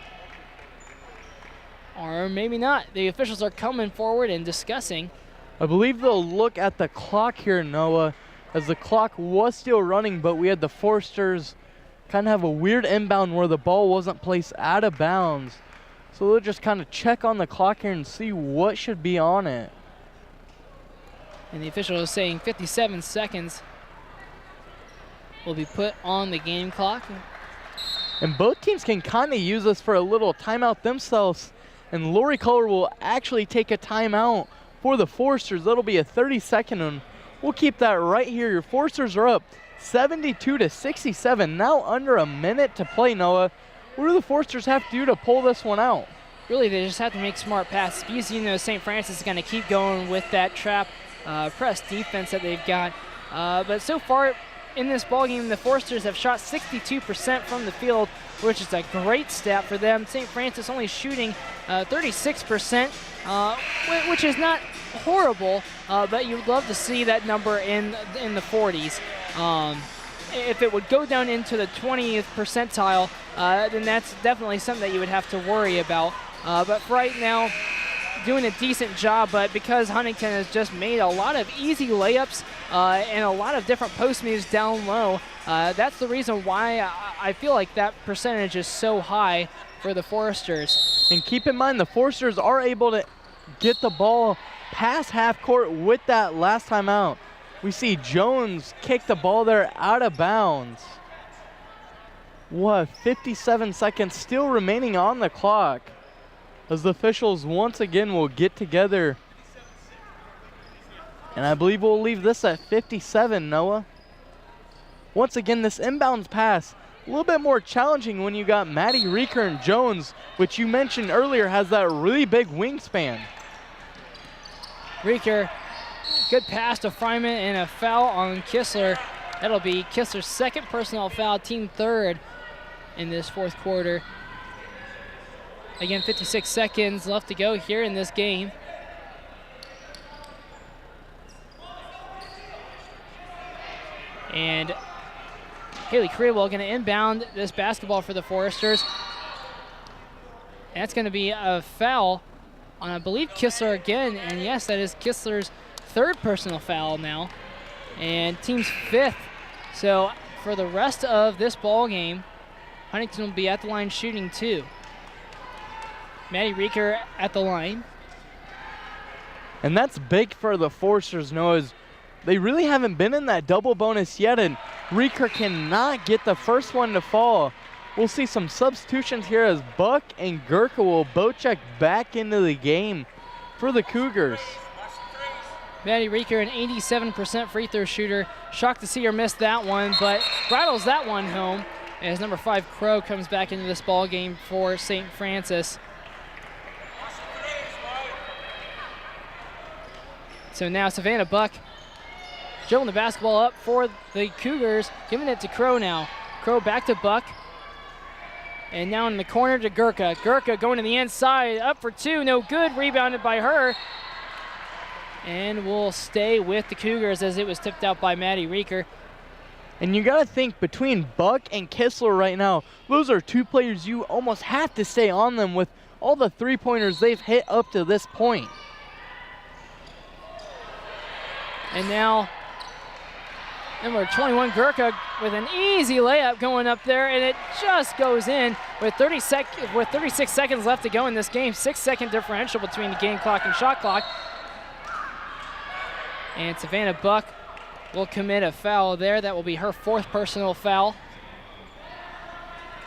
Or maybe not. The officials are coming forward and discussing. I believe they'll look at the clock here, Noah, as the clock was still running, but we had the Forsters kind of have a weird inbound where the ball wasn't placed out of bounds. So they'll just kind of check on the clock here and see what should be on it. And the official is saying 57 seconds will be put on the game clock. And both teams can kind of use this for a little timeout themselves. And Lori Culler will actually take a timeout for the Forsters. That'll be a 30-second one. We'll keep that right here. Your Forsters are up 72-67. Now under a minute to play, Noah. What do the Forsters have to do to pull this one out? Really, they just have to make smart passes, because you know St. Francis is going to keep going with that trap press defense that they've got. But so far in this ballgame, the Forsters have shot 62% from the field, which is a great stat for them. St. Francis only shooting 36%, which is not horrible, but you'd love to see that number in the 40s. If it would go down into the 20th percentile, then that's definitely something that you would have to worry about. But for right now, doing a decent job, but because Huntington has just made a lot of easy layups and a lot of different post moves down low, that's the reason why I feel like that percentage is so high for the Foresters. And keep in mind, the Foresters are able to get the ball past half court with that last time out. We see Jones kick the ball there out of bounds. What, 57 seconds still remaining on the clock, as the officials once again will get together. And I believe we'll leave this at 57, Noah. Once again, this inbounds pass, a little bit more challenging when you got Maddie Rinker and Jones, which you mentioned earlier has that really big wingspan. Rinker, good pass to Fryman and a foul on Kistler. That'll be Kistler's second personal foul, team third in this fourth quarter. Again, 56 seconds left to go here in this game. And Haley Crewell going to inbound this basketball for the Foresters. And that's going to be a foul on, I believe, Kistler again. And yes, that is Kistler's third personal foul now, and team's fifth. So for the rest of this ball game, Huntington will be at the line shooting two. Maddie Rinker at the line. And that's big for the Foresters, Noah. They really haven't been in that double bonus yet, and Rinker cannot get the first one to fall. We'll see some substitutions here as Buck and Gurka will both check back into the game for the Cougars. Maddie Rinker, an 87% free throw shooter. Shocked to see her miss that one, but rattles that one home as number 5 Crow comes back into this ball game for St. Francis. So now Savannah Buck dribbling the basketball up for the Cougars, giving it to Crow now. Crow back to Buck. And now in the corner to Gurka. Gurka going to the inside, up for two, no good, rebounded by her. And we'll stay with the Cougars as it was tipped out by Maddie Reeker. And you got to think between Buck and Kistler right now, those are two players you almost have to stay on them with all the three-pointers they've hit up to this point. And now number 21 Gurka with an easy layup going up there, and it just goes in with 36 seconds left to go in this game. 6-second differential between the game clock and shot clock. And Savannah Buck will commit a foul there. That will be her 4th personal foul.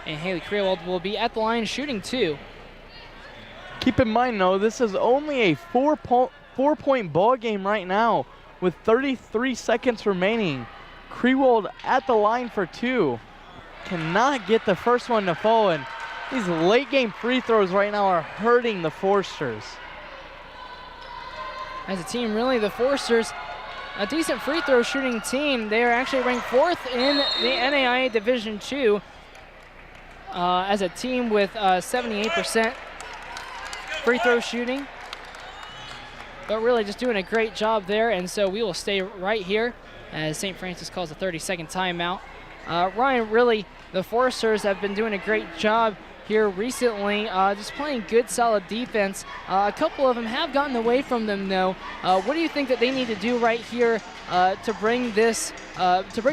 And Haley Creold will be at the line shooting 2. Keep in mind, though, this is only a four-point ball game right now with 33 seconds remaining. Creold at the line for 2. Cannot get the first one to fall, and these late-game free throws right now are hurting the Forsters. As a team, really, the Forsters, a decent free throw shooting team. They are actually ranked 4th in the NAIA Division II as a team with 78% free throw shooting. But really just doing a great job there, and so we will stay right here as St. Francis calls a 30-second timeout. Ryan, really, the Forsters have been doing a great job here recently, just playing good, solid defense. A couple of them have gotten away from them, though. What do you think that they need to do right here to bring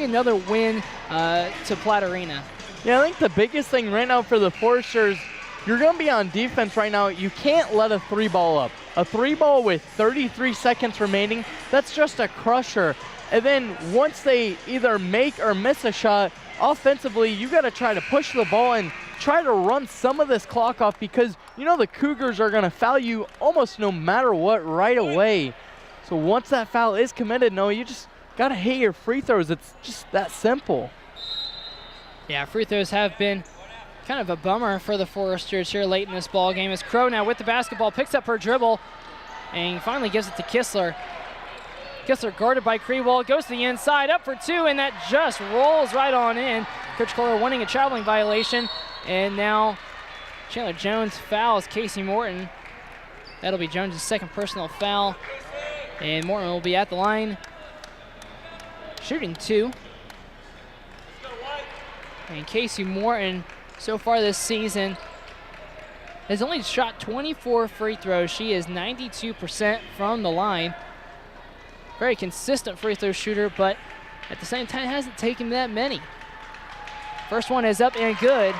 another win to Platte Arena? Yeah, I think the biggest thing right now for the Forsters, you're going to be on defense right now. You can't let a 3-ball up. A 3-ball with 33 seconds remaining, that's just a crusher. And then once they either make or miss a shot, offensively, you got to try to push the ball and try to run some of this clock off, because you know the Cougars are going to foul you almost no matter what right away. So once that foul is committed, no, you just got to hit your free throws. It's just that simple. Yeah, free throws have been kind of a bummer for the Foresters here late in this ball game, as Crow now with the basketball picks up her dribble and finally gives it to Kistler. Kistler guarded by Creewall, goes to the inside, up for 2, and that just rolls right on in. Coach Kohler wanting a traveling violation, and now Chandler Jones fouls Casey Morton. That'll be Jones' 2nd personal foul, and Morton will be at the line shooting 2. And Casey Morton, so far this season, has only shot 24 free throws. She is 92% from the line. Very consistent free throw shooter, but at the same time hasn't taken that many. First one is up and good.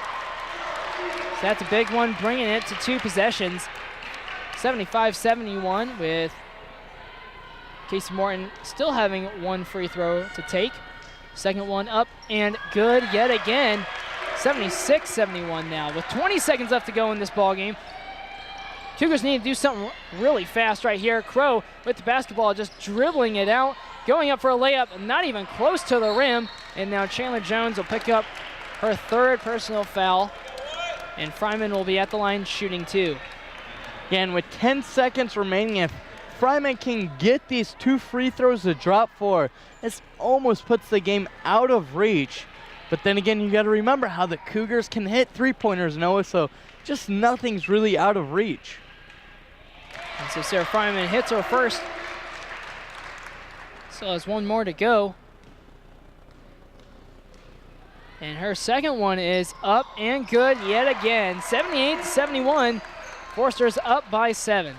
So that's a big one, bringing it to 2 possessions. 75-71 with Casey Morton still having 1 free throw to take. Second one up and good yet again. 76-71 now with 20 seconds left to go in this ball game. Cougars need to do something really fast right here. Crow with the basketball, just dribbling it out, going up for a layup, not even close to the rim. And now Chandler Jones will pick up her 3rd personal foul, and Fryman will be at the line shooting 2. Again, with 10 seconds remaining, if Fryman can get these 2 free throws to drop for, this almost puts the game out of reach. But then again, you got to remember how the Cougars can hit 3-pointers, Noah, so just nothing's really out of reach. And so Sarah Fryman hits her first. Still has 1 more to go. And her second one is up and good yet again. 78-71. Forsters up by 7.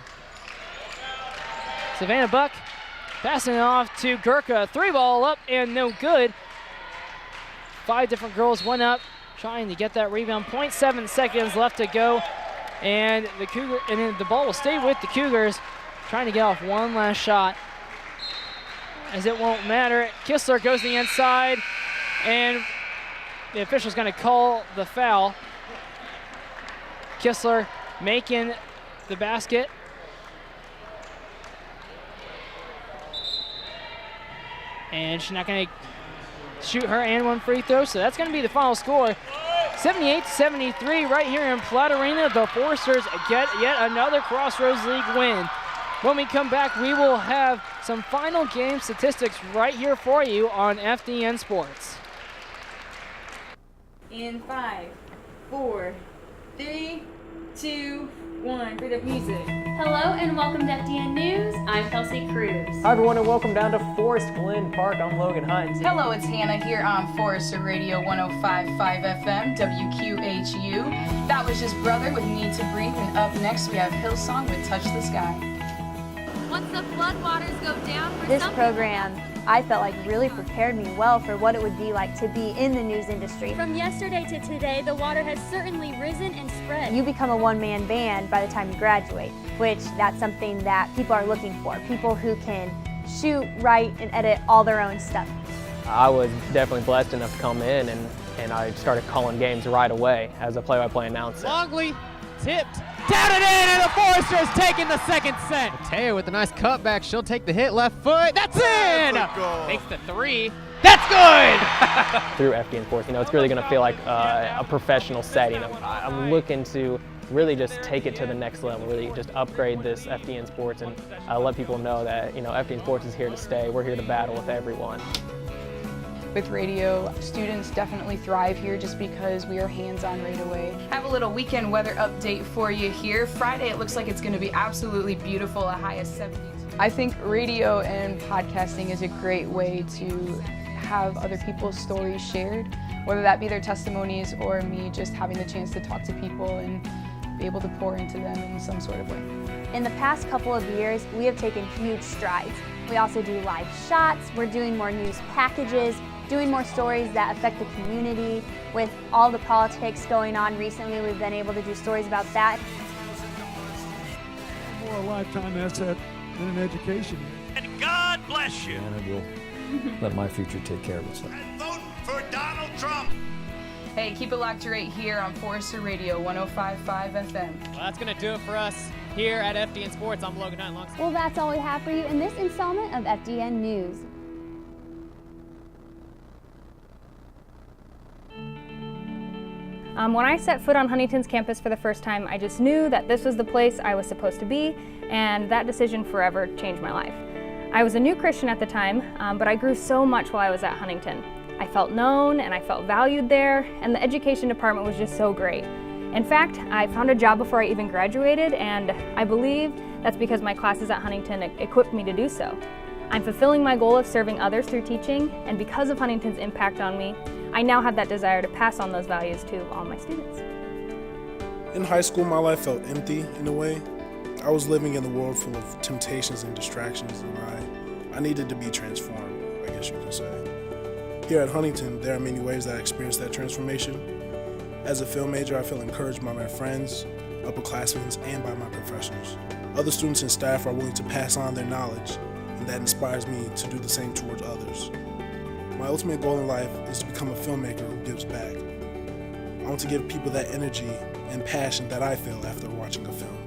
Savannah Buck passing it off to Gurka. 3-ball up and no good. 5 different girls went up trying to get that rebound. 0.7 seconds left to go. And the ball will stay with the Cougars, trying to get off one last shot, as it won't matter. Kistler goes to the inside, and the official's going to call the foul. Kistler making the basket. And she's not going to shoot her and 1 free throw, so that's going to be the final score. 78-73 right here in Platte Arena. The Forsters get yet another Crossroads League win. When we come back, we will have some final game statistics right here for you on FDN Sports. In 5, 4, 3, 2, 1. Bring up music. Hello and welcome to FDN News. I'm Kelsey Cruz. Hi everyone and welcome down to Forest Glen Park. I'm Logan Hunt. Hello, it's Hannah here on Forester Radio 105.5 FM, WQHU. That was just Brother with Need to Breathe, and up next we have Hillsong with Touch the Sky. Once the floodwaters go down for This some program, I felt like really prepared me well for what it would be like to be in the news industry. From yesterday to today, the water has certainly risen and spread. You become a one-man band by the time you graduate, which that's something that people are looking for. People who can shoot, write, and edit all their own stuff. I was definitely blessed enough to come in and I started calling games right away as a play-by-play announcer. Longley tipped, down and in, and the Foresters taking the second set. Mateo with a nice cutback, she'll take the hit, left foot, that's in! Makes the 3, that's good! Through FDN Sports, it's really going to feel like a professional setting. I'm looking to really just take it to the next level, really just upgrade this FDN Sports and let people know that, FDN Sports is here to stay. We're here to battle with everyone. With radio, students definitely thrive here just because we are hands-on right away. I have a little weekend weather update for you here. Friday, it looks like it's going to be absolutely beautiful, a high of 72. I think radio and podcasting is a great way to have other people's stories shared, whether that be their testimonies or me just having the chance to talk to people and be able to pour into them in some sort of way. In the past couple of years, we have taken huge strides. We also do live shots, we're doing more news packages, doing more stories that affect the community. With all the politics going on recently, we've been able to do stories about that. More a lifetime asset than an education. And God bless you. And I will let my future take care of itself. And vote for Donald Trump. Hey, keep it locked right here on Forester Radio 105.5 FM. Well, that's going to do it for us here at FDN Sports. I'm Logan Hunt. Well, that's all we have for you in this installment of FDN News. When I set foot on Huntington's campus for the first time, I just knew that this was the place I was supposed to be, and that decision forever changed my life. I was a new Christian at the time, but I grew so much while I was at Huntington. I felt known and I felt valued there, and the education department was just so great. In fact, I found a job before I even graduated, and I believe that's because my classes at Huntington equipped me to do so. I'm fulfilling my goal of serving others through teaching, and because of Huntington's impact on me, I now have that desire to pass on those values to all my students. In high school, my life felt empty in a way. I was living in a world full of temptations and distractions, and I needed to be transformed, I guess you could say. Here at Huntington, there are many ways that I experienced that transformation. As a film major, I feel encouraged by my friends, upperclassmen, and by my professors. Other students and staff are willing to pass on their knowledge, and that inspires me to do the same towards others. My ultimate goal in life is to become a filmmaker who gives back. I want to give people that energy and passion that I feel after watching a film.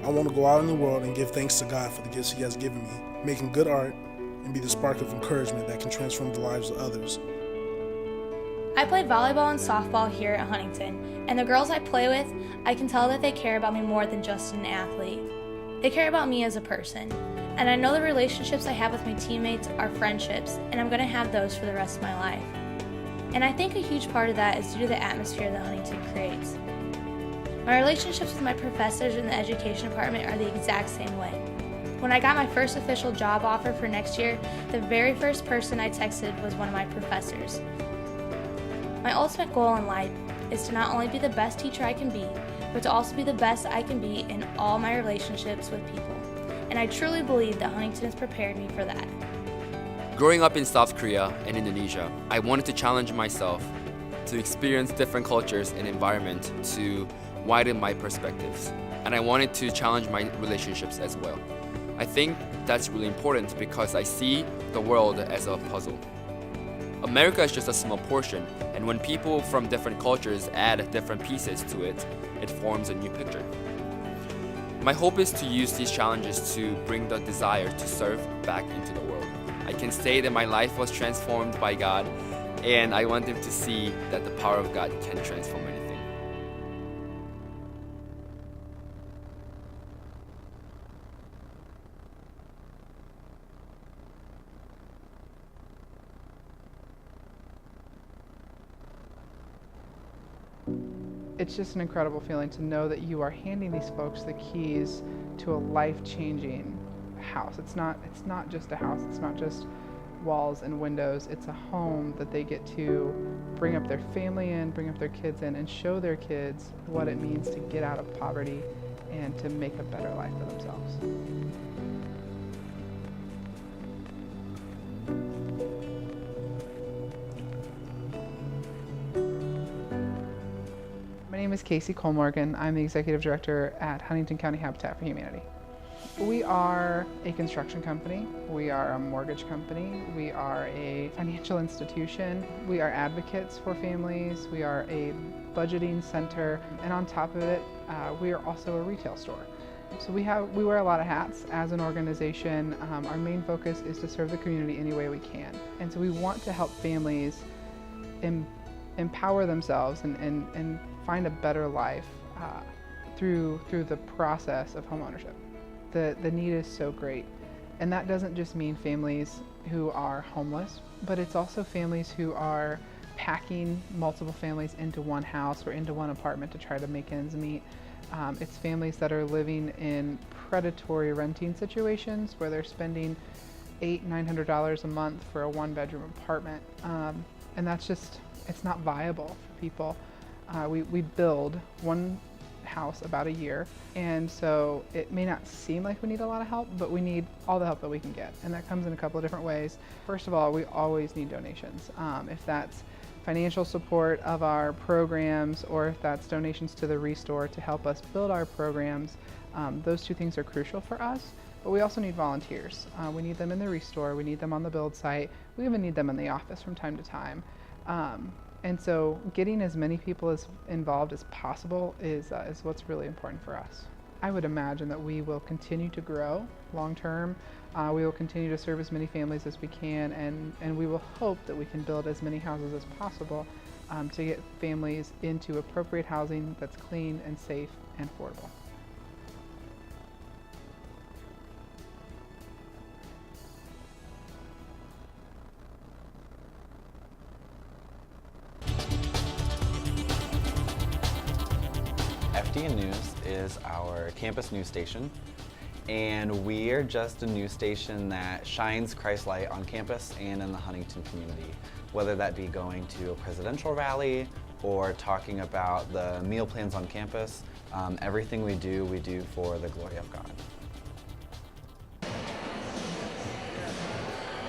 I want to go out in the world and give thanks to God for the gifts He has given me, making good art and be the spark of encouragement that can transform the lives of others. I played volleyball and softball here at Huntington, and the girls I play with, I can tell that they care about me more than just an athlete. They care about me as a person. And I know the relationships I have with my teammates are friendships, and I'm going to have those for the rest of my life. And I think a huge part of that is due to the atmosphere that Huntington creates. My relationships with my professors in the education department are the exact same way. When I got my first official job offer for next year, the very first person I texted was one of my professors. My ultimate goal in life is to not only be the best teacher I can be, but to also be the best I can be in all my relationships with people. And I truly believe that Huntington has prepared me for that. Growing up in South Korea and Indonesia, I wanted to challenge myself to experience different cultures and environment to widen my perspectives. And I wanted to challenge my relationships as well. I think that's really important because I see the world as a puzzle. America is just a small portion, and when people from different cultures add different pieces to it, it forms a new picture. My hope is to use these challenges to bring the desire to serve back into the world. I can say that my life was transformed by God, and I want them to see that the power of God can transform anything. It's just an incredible feeling to know that you are handing these folks the keys to a life-changing house. It's not just a house. It's not just walls and windows. It's a home that they get to bring up their family in, bring up their kids in, and show their kids what it means to get out of poverty and to make a better life for themselves. My name is Casey Colmorgan. I'm the Executive Director at Huntington County Habitat for Humanity. We are a construction company, we are a mortgage company, we are a financial institution, we are advocates for families, we are a budgeting center, and on top of it, we are also a retail store. So we wear a lot of hats as an organization. Our main focus is to serve the community any way we can. And so we want to help families empower themselves and find a better life through the process of homeownership. The need is so great. And that doesn't just mean families who are homeless, but it's also families who are packing multiple families into one house or into one apartment to try to make ends meet. It's families that are living in predatory renting situations where they're spending $800–900 a month for a one-bedroom apartment. And that's just, it's not viable for people. We build one house about a year, and so it may not seem like we need a lot of help, but we need all the help that we can get, and that comes in a couple of different ways. First of all, we always need donations. If that's financial support of our programs or if that's donations to the Restore to help us build our programs, those two things are crucial for us. But we also need volunteers. We need them in the Restore, we need them on the build site, we even need them in the office from time to time. And so getting as many people involved as possible is what's really important for us. I would imagine that we will continue to grow long term. We will continue to serve as many families as we can, and we will hope that we can build as many houses as possible to get families into appropriate housing that's clean and safe and affordable. FDN News is our campus news station, and we are just a news station that shines Christ's light on campus and in the Huntington community, whether that be going to a presidential rally or talking about the meal plans on campus. Everything we do for the glory of God.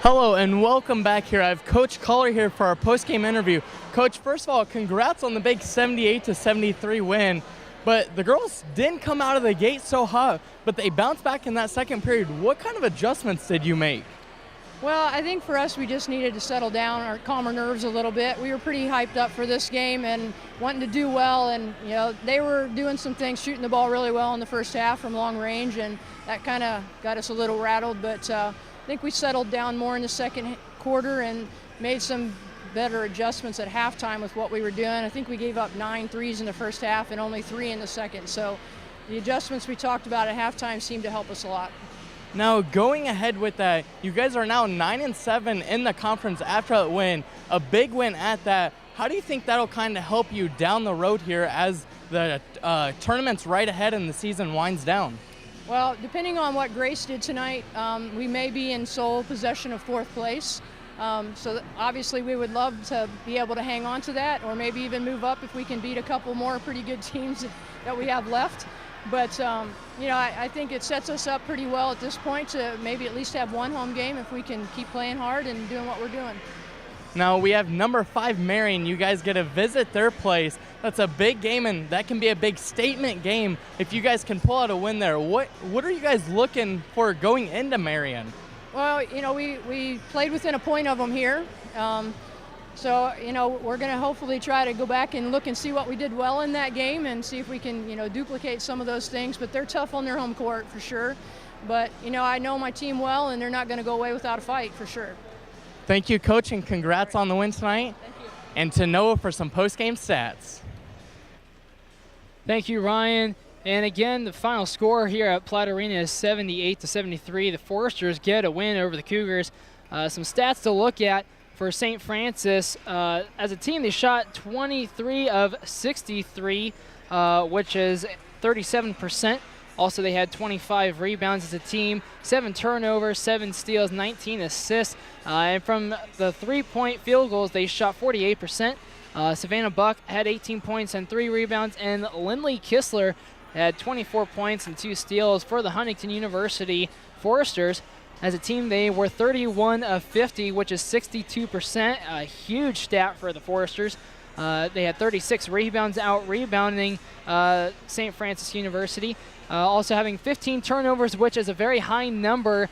Hello and welcome back here. I have Coach Culler here for our post-game interview. Coach, first of all, congrats on the big 78-73 win. But the girls didn't come out of the gate so hot, but they bounced back in that second period. What kind of adjustments did you make? Well, I think for us, we just needed to settle down or calm our nerves a little bit. We were pretty hyped up for this game and wanting to do well. And, you know, they were doing some things, shooting the ball really well in the first half from long range, and that kind of got us a little rattled. But I think we settled down more in the second quarter and made some better adjustments at halftime with what we were doing. I think we gave up 9 threes in the first half and only 3 in the second. So the adjustments we talked about at halftime seemed to help us a lot. Now, going ahead with that, you guys are now 9-7 in the conference after that win, a big win at that. How do you think that'll kind of help you down the road here as the tournament's right ahead and the season winds down? Well, depending on what Grace did tonight, we may be in sole possession of 4th place. So obviously we would love to be able to hang on to that, or maybe even move up if we can beat a couple more pretty good teams that we have left. But you know, I think it sets us up pretty well at this point to maybe at least have one home game if we can keep playing hard and doing what we're doing. Now we have number 5 Marion. You guys get to visit their place. That's a big game, and that can be a big statement game if you guys can pull out a win there. What are you guys looking for going into Marion? Well, you know, we played within a point of them here. So, you know, we're going to hopefully try to go back and look and see what we did well in that game and see if we can, you know, duplicate some of those things. But they're tough on their home court for sure. But, you know, I know my team well, and they're not going to go away without a fight for sure. Thank you, Coach, and congrats on the win tonight. Thank you. And to Noah for some post-game stats. Thank you, Ryan. And again, the final score here at Platte Arena is 78-73. The Foresters get a win over the Cougars. Some stats to look at. for St. Francis. As a team, they shot 23 of 63, which is 37%. Also, they had 25 rebounds as a team, 7 turnovers, 7 steals, 19 assists. And from the three-point field goals, they shot 48%. Savannah Buck had 18 points and 3 rebounds, and Lindley Kistler had 24 points and 2 steals for the Huntington University Foresters. As a team, they were 31 of 50, which is 62%, a huge stat for the Foresters. They had 36 rebounds, out-rebounding St. Francis University. Also having 15 turnovers, which is a very high number,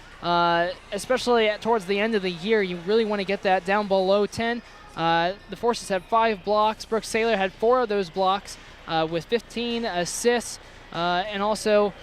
especially towards the end of the year. You really want to get that down below 10. The Foresters had 5 blocks. Brooke Saylor had 4 of those blocks with 15 assists. And also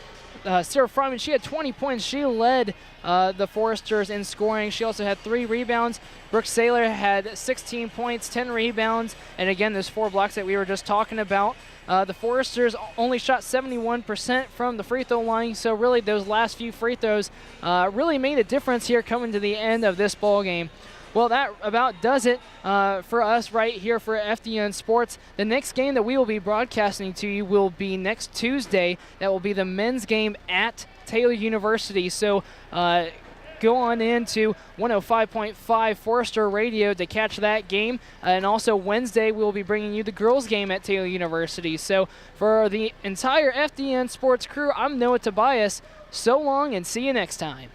Sarah Fryman, she had 20 points. She led the Foresters in scoring. She also had 3 rebounds. Brooke Saylor had 16 points, 10 rebounds, and again, those 4 blocks that we were just talking about. The Foresters only shot 71% from the free throw line, so really those last few free throws really made a difference here coming to the end of this ball game. Well, that about does it for us right here for FDN Sports. The next game that we will be broadcasting to you will be next Tuesday. That will be the men's game at Taylor University. So go on into 105.5 Forester Radio to catch that game. And also Wednesday, we will be bringing you the girls' game at Taylor University. So for the entire FDN Sports crew, I'm Noah Tobias. So long and see you next time.